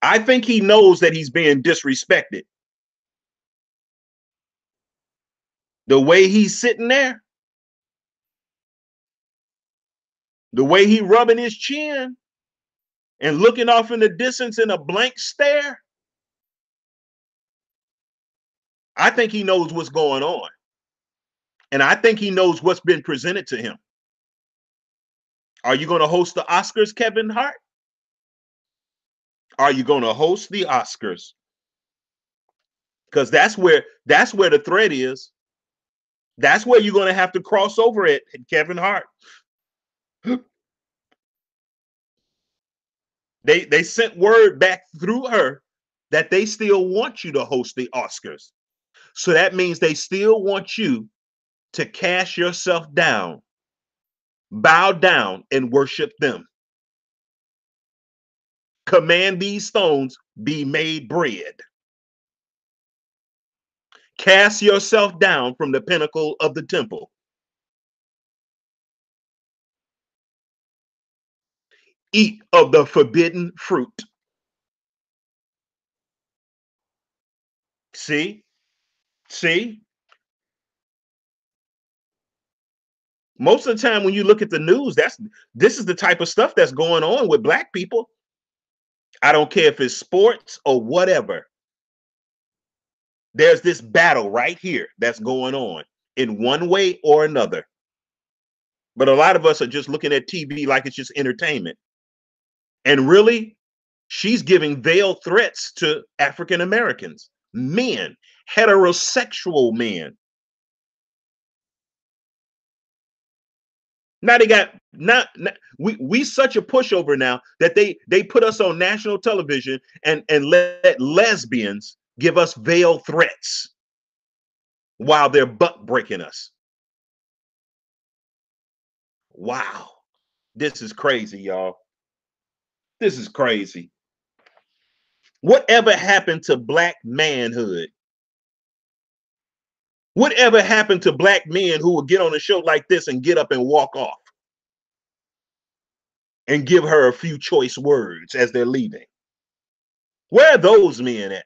I think he knows that he's being disrespected. The way he's sitting there, the way he rubbing his chin and looking off in the distance in a blank stare, I think he knows what's going on. And I think he knows what's been presented to him. Are you going to host the Oscars, Kevin Hart? Are you going to host the Oscars? Because that's where the threat is. That's where you're going to have to cross over at Kevin Hart. They sent word back through her that they still want you to host the Oscars. So that means they still want you to cast yourself down, bow down, and worship them. Command these stones be made bread. Cast yourself down from the pinnacle of the temple. Eat of the forbidden fruit. See? See? Most of the time when you look at the news, this is the type of stuff that's going on with Black people. I don't care if it's sports or whatever. There's this battle right here that's going on in one way or another. But a lot of us are just looking at TV like it's just entertainment. And really, she's giving veiled threats to African Americans, men, heterosexual men. Now they got we such a pushover now that they put us on national television and let lesbians give us veiled threats while they're butt breaking us. Wow. This is crazy, y'all. This is crazy. Whatever happened to black manhood? Whatever happened to black men who would get on a show like this and get up and walk off and give her a few choice words as they're leaving? Where are those men at?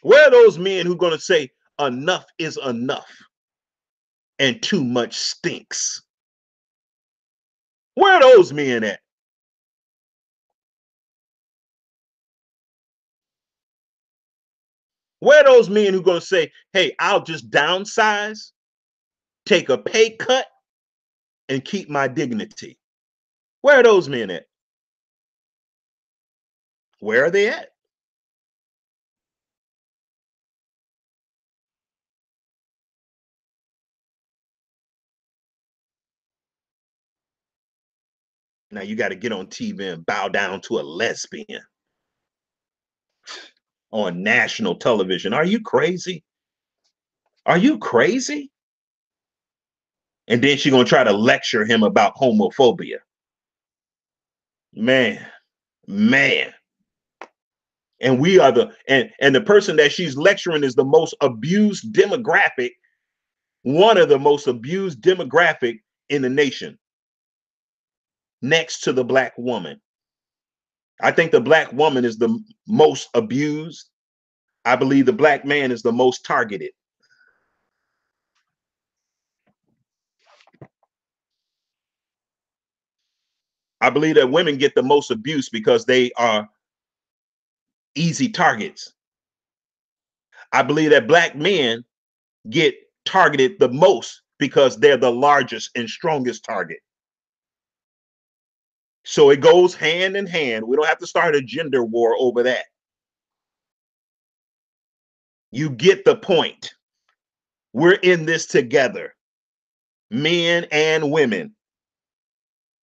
Where are those men who are going to say enough is enough and too much stinks? Where are those men at? Where are those men who are going to say, hey, I'll just downsize, take a pay cut, and keep my dignity? Where are those men at? Where are they at? Now you got to get on TV and bow down to a lesbian on national television. Are you crazy? Are you crazy? And then she's going to try to lecture him about homophobia. Man, man. And we are and the person that she's lecturing is the most abused demographic, one of the most abused demographic in the nation, next to the black woman. I think the black woman is the most abused. I believe the black man is the most targeted. I believe that women get the most abuse because they are easy targets. I believe that black men get targeted the most because they're the largest and strongest target. So it goes hand in hand. We don't have to start a gender war over that. You get the point. We're in this together, men and women,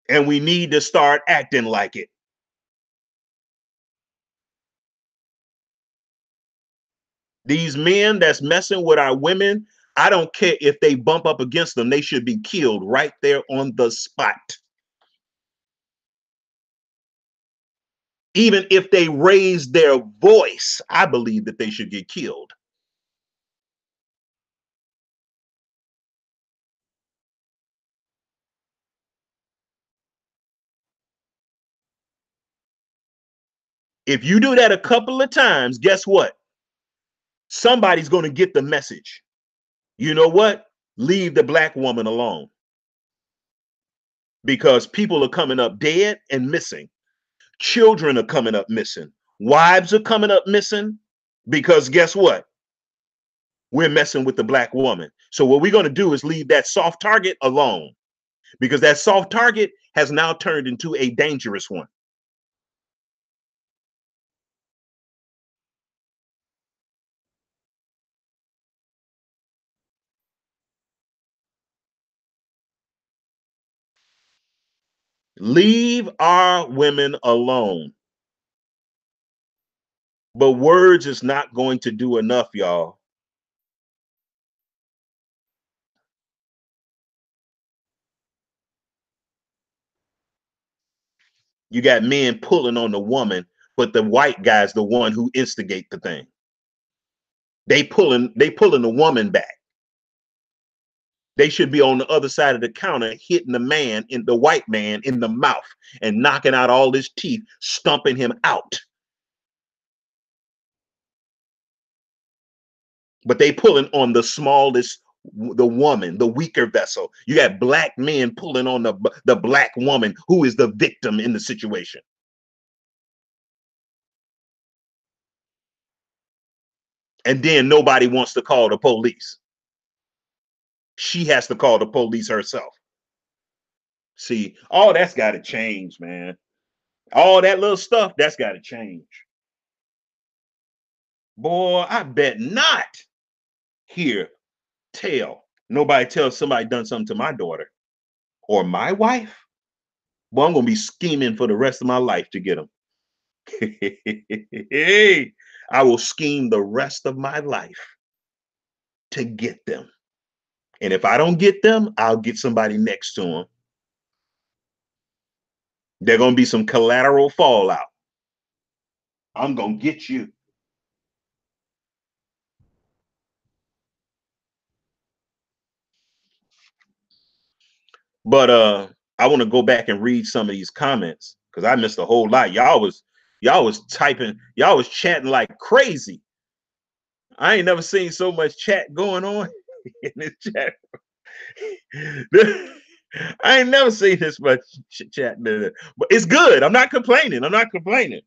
and we need to start acting like it. These men that's messing with our women, I don't care if they bump up against them, they should be killed right there on the spot. Even if they raise their voice, I believe that they should get killed. If you do that a couple of times, guess what? Somebody's going to get the message. You know what? Leave the black woman alone. Because people are coming up dead and missing. Children are coming up missing. Wives are coming up missing because guess what? We're messing with the black woman. So what we're going to do is leave that soft target alone, because that soft target has now turned into a dangerous one. Leave our women alone. But words is not going to do enough, y'all. You got men pulling on the woman, but the white guy's the one who instigate the thing. They pulling the woman back. They should be on the other side of the counter hitting the white man in the mouth and knocking out all his teeth, stumping him out. But they pulling on the smallest, the woman, the weaker vessel. You got black men pulling on the black woman who is the victim in the situation. And then nobody wants to call the police. she has to call the police herself. See, all that's got to change, man. All that little stuff, that's got to change. Boy, I bet not hear nobody tell somebody done something to my daughter or my wife. Boy, I'm going to be scheming for the rest of my life to get them. Hey, I will scheme the rest of my life to get them. And if I don't get them, I'll get somebody next to them. There's going to be some collateral fallout. I'm going to get you. But I want to go back and read some of these comments because I missed a whole lot. Y'all was typing, y'all was chatting like crazy. I ain't never seen so much chat going on in this chat. I ain't never seen this much chat. But it's good. I'm not complaining. I'm not complaining.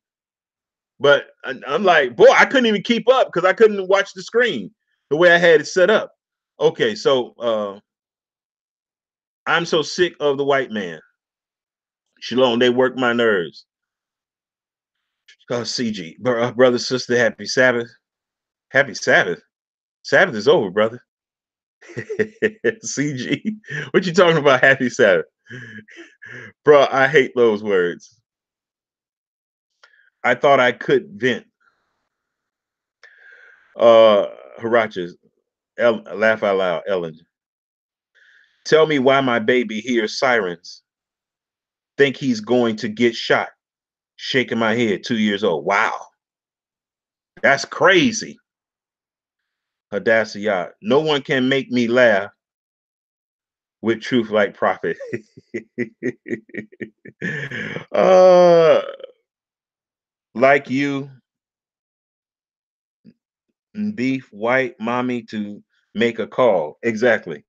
But I'm like, boy, I couldn't even keep up because I couldn't watch the screen the way I had it set up. Okay, so I'm so sick of the white man. Shalom, they work my nerves. CG, brother, sister, happy Sabbath. Happy Sabbath. Sabbath is over, brother. CG, what you talking about? Happy Sabbath, bro. I hate those words. I thought I could vent. Harachas, laugh out loud. Ellen, tell me why my baby hears sirens. Think he's going to get shot. Shaking my head. 2 years old. Wow, that's crazy. Hadassah, no one can make me laugh with truth like prophet. Like you, beef white mommy to make a call. Exactly,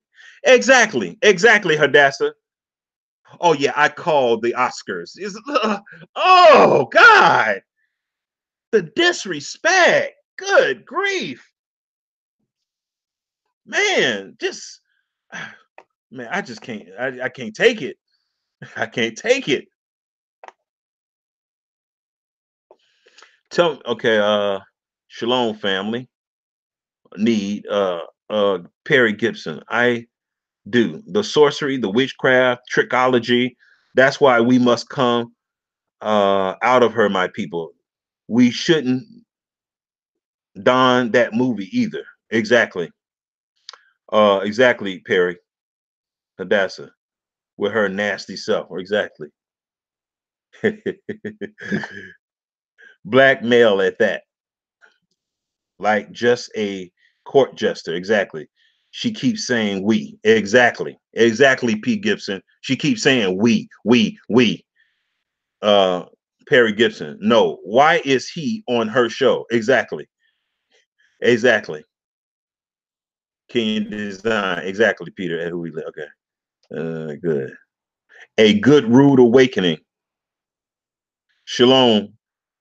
Hadassah. Oh yeah, I called the Oscars. Oh God, the disrespect. Good grief, man. Just man, I just can't. I can't take it. I can't take it. Okay, Shalom family. Need Perry Gibson. I do. The sorcery, the witchcraft, trickology. That's why we must come out of her, my people. We shouldn't don that movie either. Exactly. Exactly, Perry. Hadassah. With her nasty self. Exactly. Black male at that. Like just a court jester. Exactly. She keeps saying we. Exactly. P. Gibson. She keeps saying we. Perry Gibson. No. Why is he on her show? Exactly. King Design. Exactly, Peter. Okay. Good. A good rude awakening. Shalom,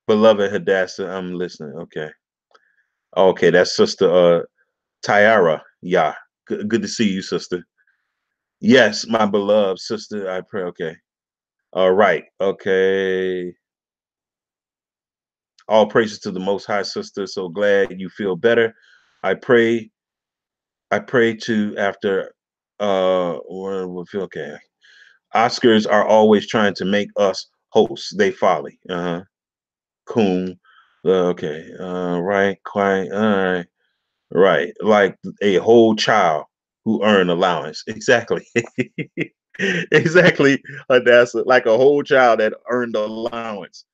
beloved Hadassah. I'm listening. Okay, that's Sister Tyara. Yeah. Good to see you, sister. Yes, my beloved sister. I pray. Okay. All right. Okay. All praises to the Most High, sister. So glad you feel better. I pray to after we'll feel okay. Oscars are always trying to make us hosts. They folly. Coon. Okay. Right. Quiet. All right. Right. Like a whole child who earned allowance. Exactly. Exactly. That's like a whole child that earned allowance.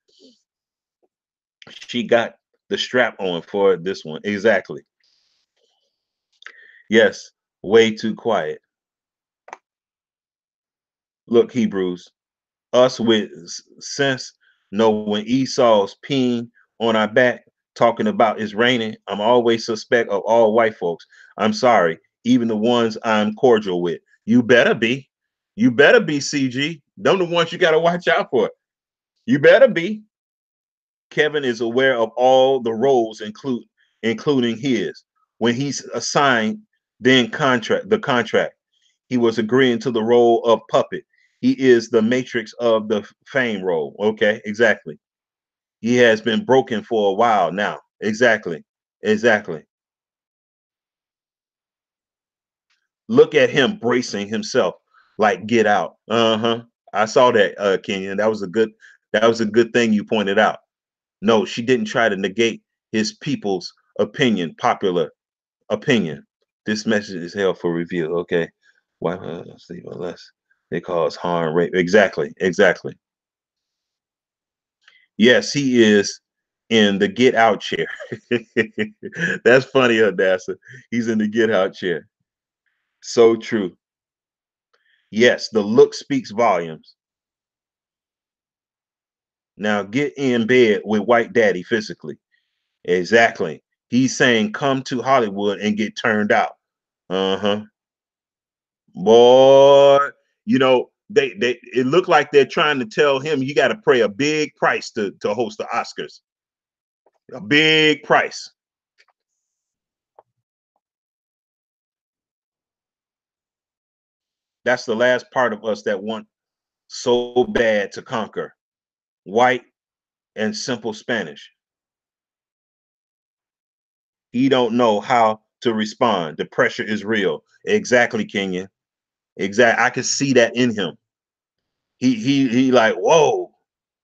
She got the strap on for this one. Exactly. Yes. Way too quiet. Look, Hebrews, us with sense know when Esau's peeing on our back, talking about it's raining. I'm always suspect of all white folks. I'm sorry, even the ones I'm cordial with. You better be. You better be, CG. Them the ones you got to watch out for. You better be. Kevin is aware of all the roles, including his. When he's assigned Then the contract. He was agreeing to the role of puppet. He is the matrix of the fame role. Okay, exactly. He has been broken for a while now. Exactly. Exactly. Look at him bracing himself like get out. Uh-huh. I saw that, Kenyon. That was a good thing you pointed out. No, she didn't try to negate his people's opinion, popular opinion. This message is held for review. Okay. Why sleep unless they cause harm, rape? Exactly. Exactly. Yes, he is in the get out chair. That's funny, Hadassah. He's in the get out chair. So true. Yes, the look speaks volumes. Now get in bed with White Daddy physically. Exactly. He's saying come to Hollywood and get turned out. Uh-huh. Boy, you know, they it looked like they're trying to tell him you got to pay a big price to host the Oscars. A big price. That's the last part of us that want so bad to conquer. White and simple Spanish. He don't know how to respond. The pressure is real. Exactly, Kenyon. Exactly. I could see that in him. He like, whoa.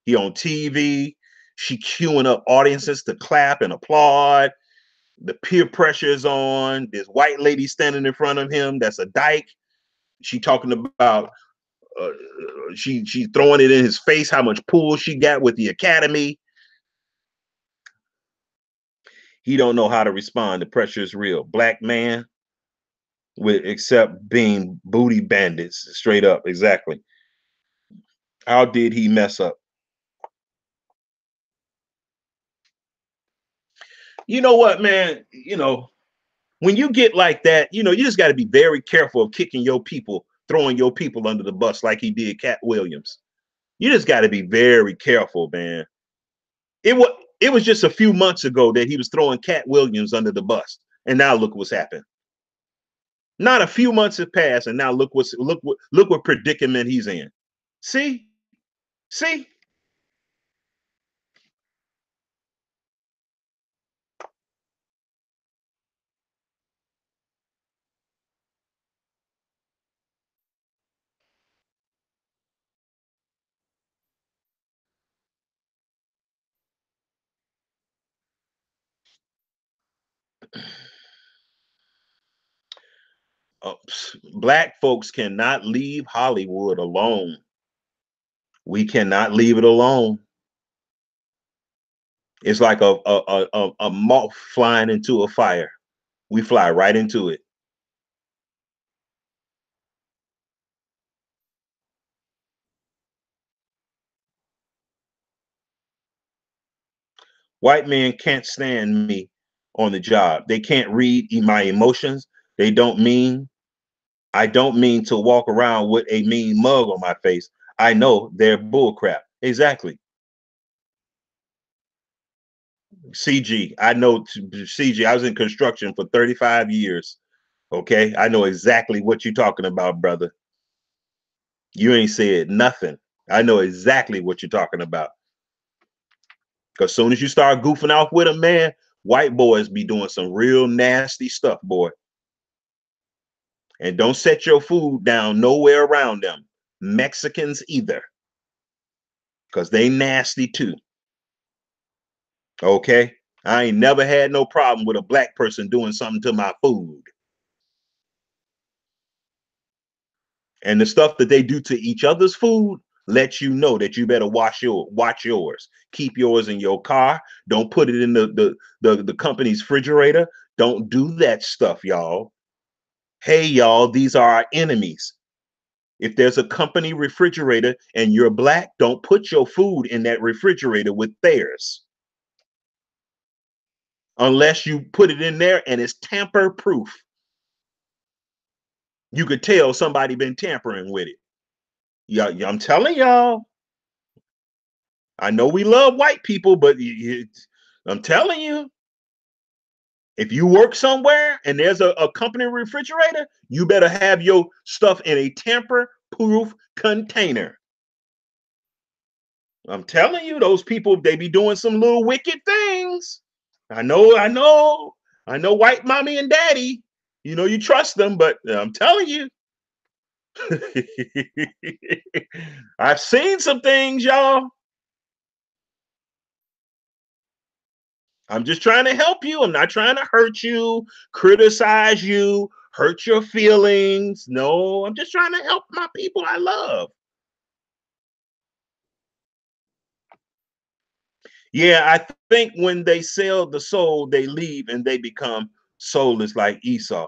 He on TV. She queuing up audiences to clap and applaud. The peer pressure is on. This white lady standing in front of him. That's a dyke. She talking about she throwing it in his face how much pull she got with the academy. He don't know how to respond. The pressure is real. Black man with except being booty bandits, straight up. Exactly. How did he mess up? You know what, man? You know, when you get like that, you know, you just got to be very careful of kicking your people, throwing your people under the bus like he did Cat Williams. You just got to be very careful, man. It was just a few months ago that he was throwing Cat Williams under the bus, and now look what's happened. Not a few months have passed, and now look what predicament he's in. See, see. uh, Black folks cannot leave Hollywood alone. We cannot leave it alone. It's like a moth flying into a fire. We fly right into it. White men can't stand me on the job. They can't read my emotions. They don't mean I don't mean to walk around with a mean mug on my face. I know they're bullcrap. Exactly. CG. I know CG. I was in construction for 35 years. Okay. I know exactly what you're talking about, brother. You ain't said nothing. I know exactly what you're talking about. Because soon as you start goofing off with them, man, white boys be doing some real nasty stuff, boy. And don't set your food down nowhere around them. Mexicans either. Because they nasty too. Okay? I ain't never had no problem with a black person doing something to my food. And the stuff that they do to each other's food lets you know that you better watch yours. Keep yours in your car. Don't put it in the company's refrigerator. Don't do that stuff, y'all. Hey, y'all, these are our enemies. If there's a company refrigerator and you're black, don't put your food in that refrigerator with theirs. Unless you put it in there and it's tamper proof. You could tell somebody been tampering with it. Yeah, I'm telling y'all. I know we love white people, but I'm telling you, If you work somewhere and there's a company refrigerator, you better have your stuff in a tamper-proof container. I'm telling you, those people, they be doing some little wicked things. I know, white mommy and daddy, you know, you trust them, but I'm telling you, I've seen some things, y'all. I'm just trying to help you. I'm not trying to hurt you, criticize you, hurt your feelings. No, I'm just trying to help my people I love. Yeah, I think when they sell the soul, they leave and they become soulless like Esau.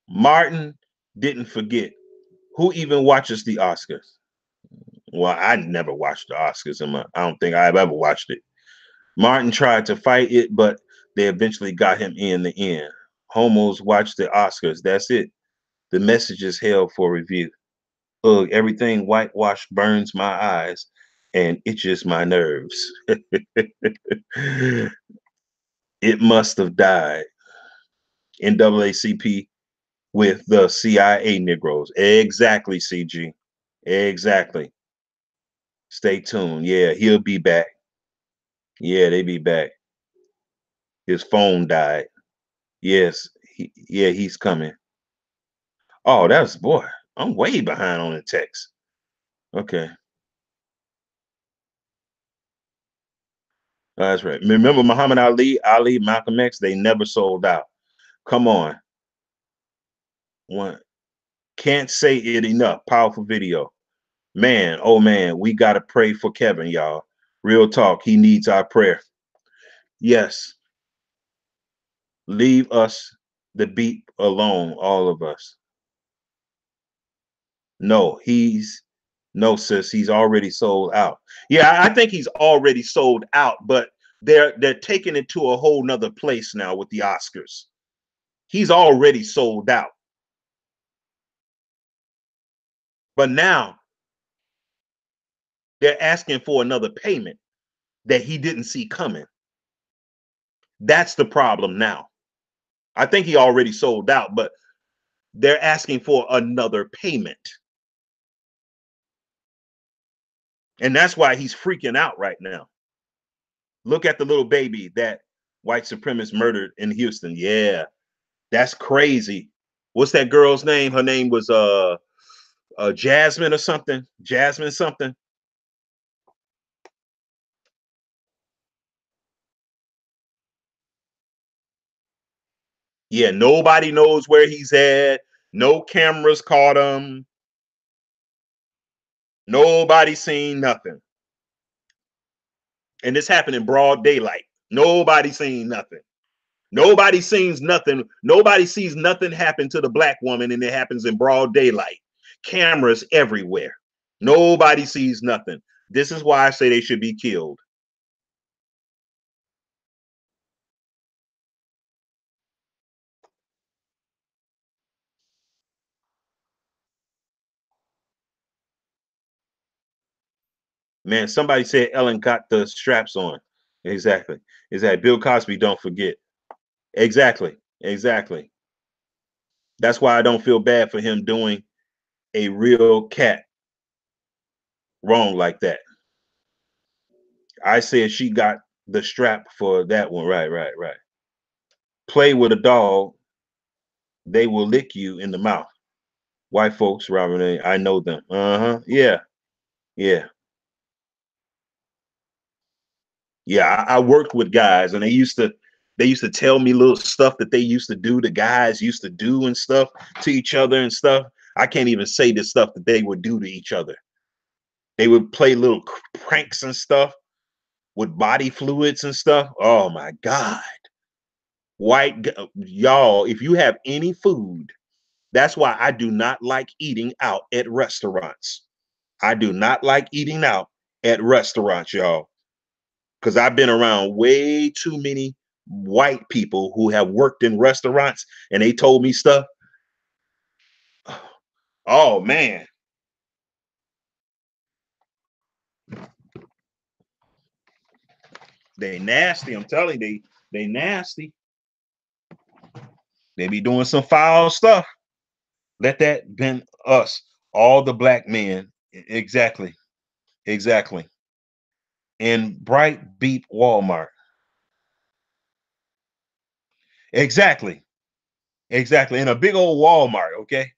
Martin didn't forget. Who even watches the Oscars? Well, I never watched the Oscars. I don't think I've ever watched it. Martin tried to fight it, but they eventually got him in the end. Homos watch the Oscars. That's it. The message is held for review. Ugh, everything whitewashed burns my eyes and itches my nerves. It must have died. NAACP with the CIA Negroes. Exactly, CG. Exactly. Stay tuned. Yeah, he'll be back. Yeah, they be back. His phone died. Yes. He's coming. Oh, that's boy. I'm way behind on the text. Okay. That's right. Remember Muhammad Ali, Malcolm X, they never sold out. Come on. One can't say it enough. Powerful video. Man, oh man, we gotta pray for Kevin, y'all. Real talk. He needs our prayer. Yes. Leave us the beat alone, all of us. No, no, sis, he's already sold out. Yeah, I think he's already sold out, but they're taking it to a whole nother place now with the Oscars. He's already sold out. But now they're asking for another payment that he didn't see coming. That's the problem now. I think he already sold out, but they're asking for another payment. And that's why he's freaking out right now. Look at the little baby that white supremacists murdered in Houston. Yeah, that's crazy. What's that girl's name? Her name was Jasmine or something. Jasmine something. Yeah, nobody knows where he's at. No cameras caught him. Nobody seen nothing. And this happened in broad daylight. Nobody seen nothing. Nobody sees nothing. Nobody sees nothing happen to the black woman, and it happens in broad daylight. Cameras everywhere. Nobody sees nothing. This is why I say they should be killed. Man, somebody said Ellen got the straps on. Exactly. Exactly. Bill Cosby, don't forget. Exactly. Exactly. That's why I don't feel bad for him doing a real cat wrong like that. I said she got the strap for that one. Right, right, right. Play with a dog, they will lick you in the mouth. White folks, Robert, I know them. Uh-huh. Yeah. Yeah. Yeah. I worked with guys and they used to tell me little stuff that they used to do, the guys used to do and stuff to each other and stuff. I can't even say the stuff that they would do to each other. They would play little pranks and stuff with body fluids and stuff. Oh my God. Y'all, if you have any food, that's why I do not like eating out at restaurants. I do not like eating out at restaurants, y'all, because I've been around way too many white people who have worked in restaurants and they told me stuff. Oh man. They nasty. I'm telling you, They nasty. They be doing some foul stuff. Let that been us, all the black men. Exactly. Exactly. In bright beep Walmart. Exactly. Exactly. In a big old Walmart, okay?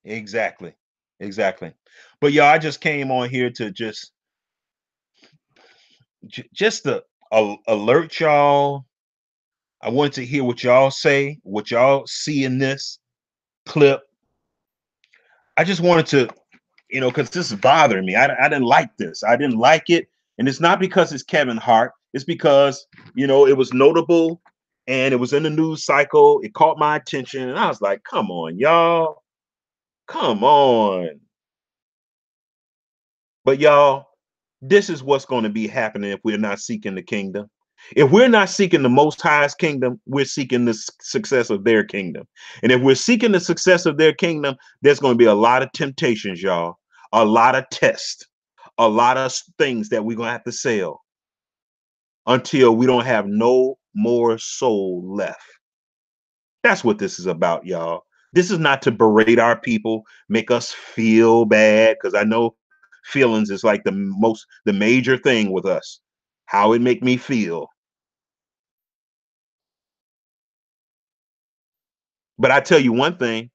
Exactly. Exactly. But y'all, I just came on here to just to alert y'all. I wanted to hear what y'all say, what y'all see in this clip. I just wanted to, because this is bothering me. I didn't like this. I didn't like it. And it's not because it's Kevin Hart. It's because, it was notable and it was in the news cycle. It caught my attention. And I was like, come on, y'all. Come on. But y'all, this is what's going to be happening if we're not seeking the kingdom. If we're not seeking the Most High's kingdom, we're seeking the success of their kingdom. And if we're seeking the success of their kingdom, there's going to be a lot of temptations, y'all, a lot of tests, a lot of things that we're going to have to sell until we don't have no more soul left. That's what this is about, y'all. This is not to berate our people, make us feel bad, because I know feelings is like the major thing with us. How it make me feel. But I tell you one thing,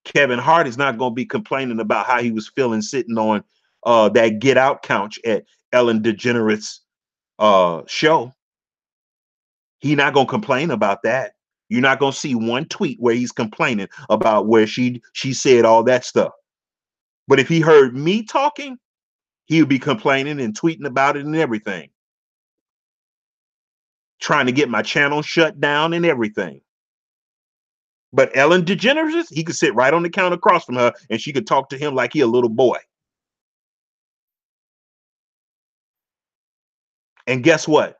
Kevin Hart is not going to be complaining about how he was feeling sitting on that Get Out couch at Ellen DeGeneres' show. He's not going to complain about that. You're not going to see one tweet where he's complaining about where she said all that stuff. But if he heard me talking, he would be complaining and tweeting about it and everything. Trying to get my channel shut down and everything. But Ellen DeGeneres, he could sit right on the counter across from her and she could talk to him like he a little boy. And guess what?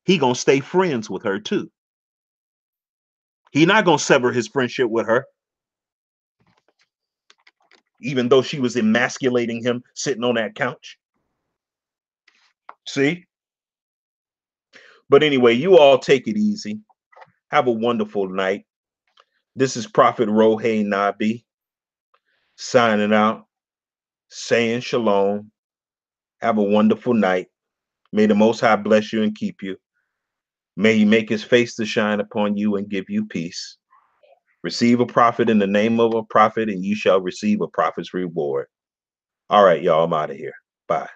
He gonna stay friends with her too. He not gonna sever his friendship with her. Even though she was emasculating him sitting on that couch. See? But anyway, you all take it easy. Have a wonderful night. This is Prophet Rohei Nabi signing out, saying shalom. Have a wonderful night. May the Most High bless you and keep you. May he make his face to shine upon you and give you peace. Receive a prophet in the name of a prophet, and you shall receive a prophet's reward. All right, y'all, I'm out of here. Bye.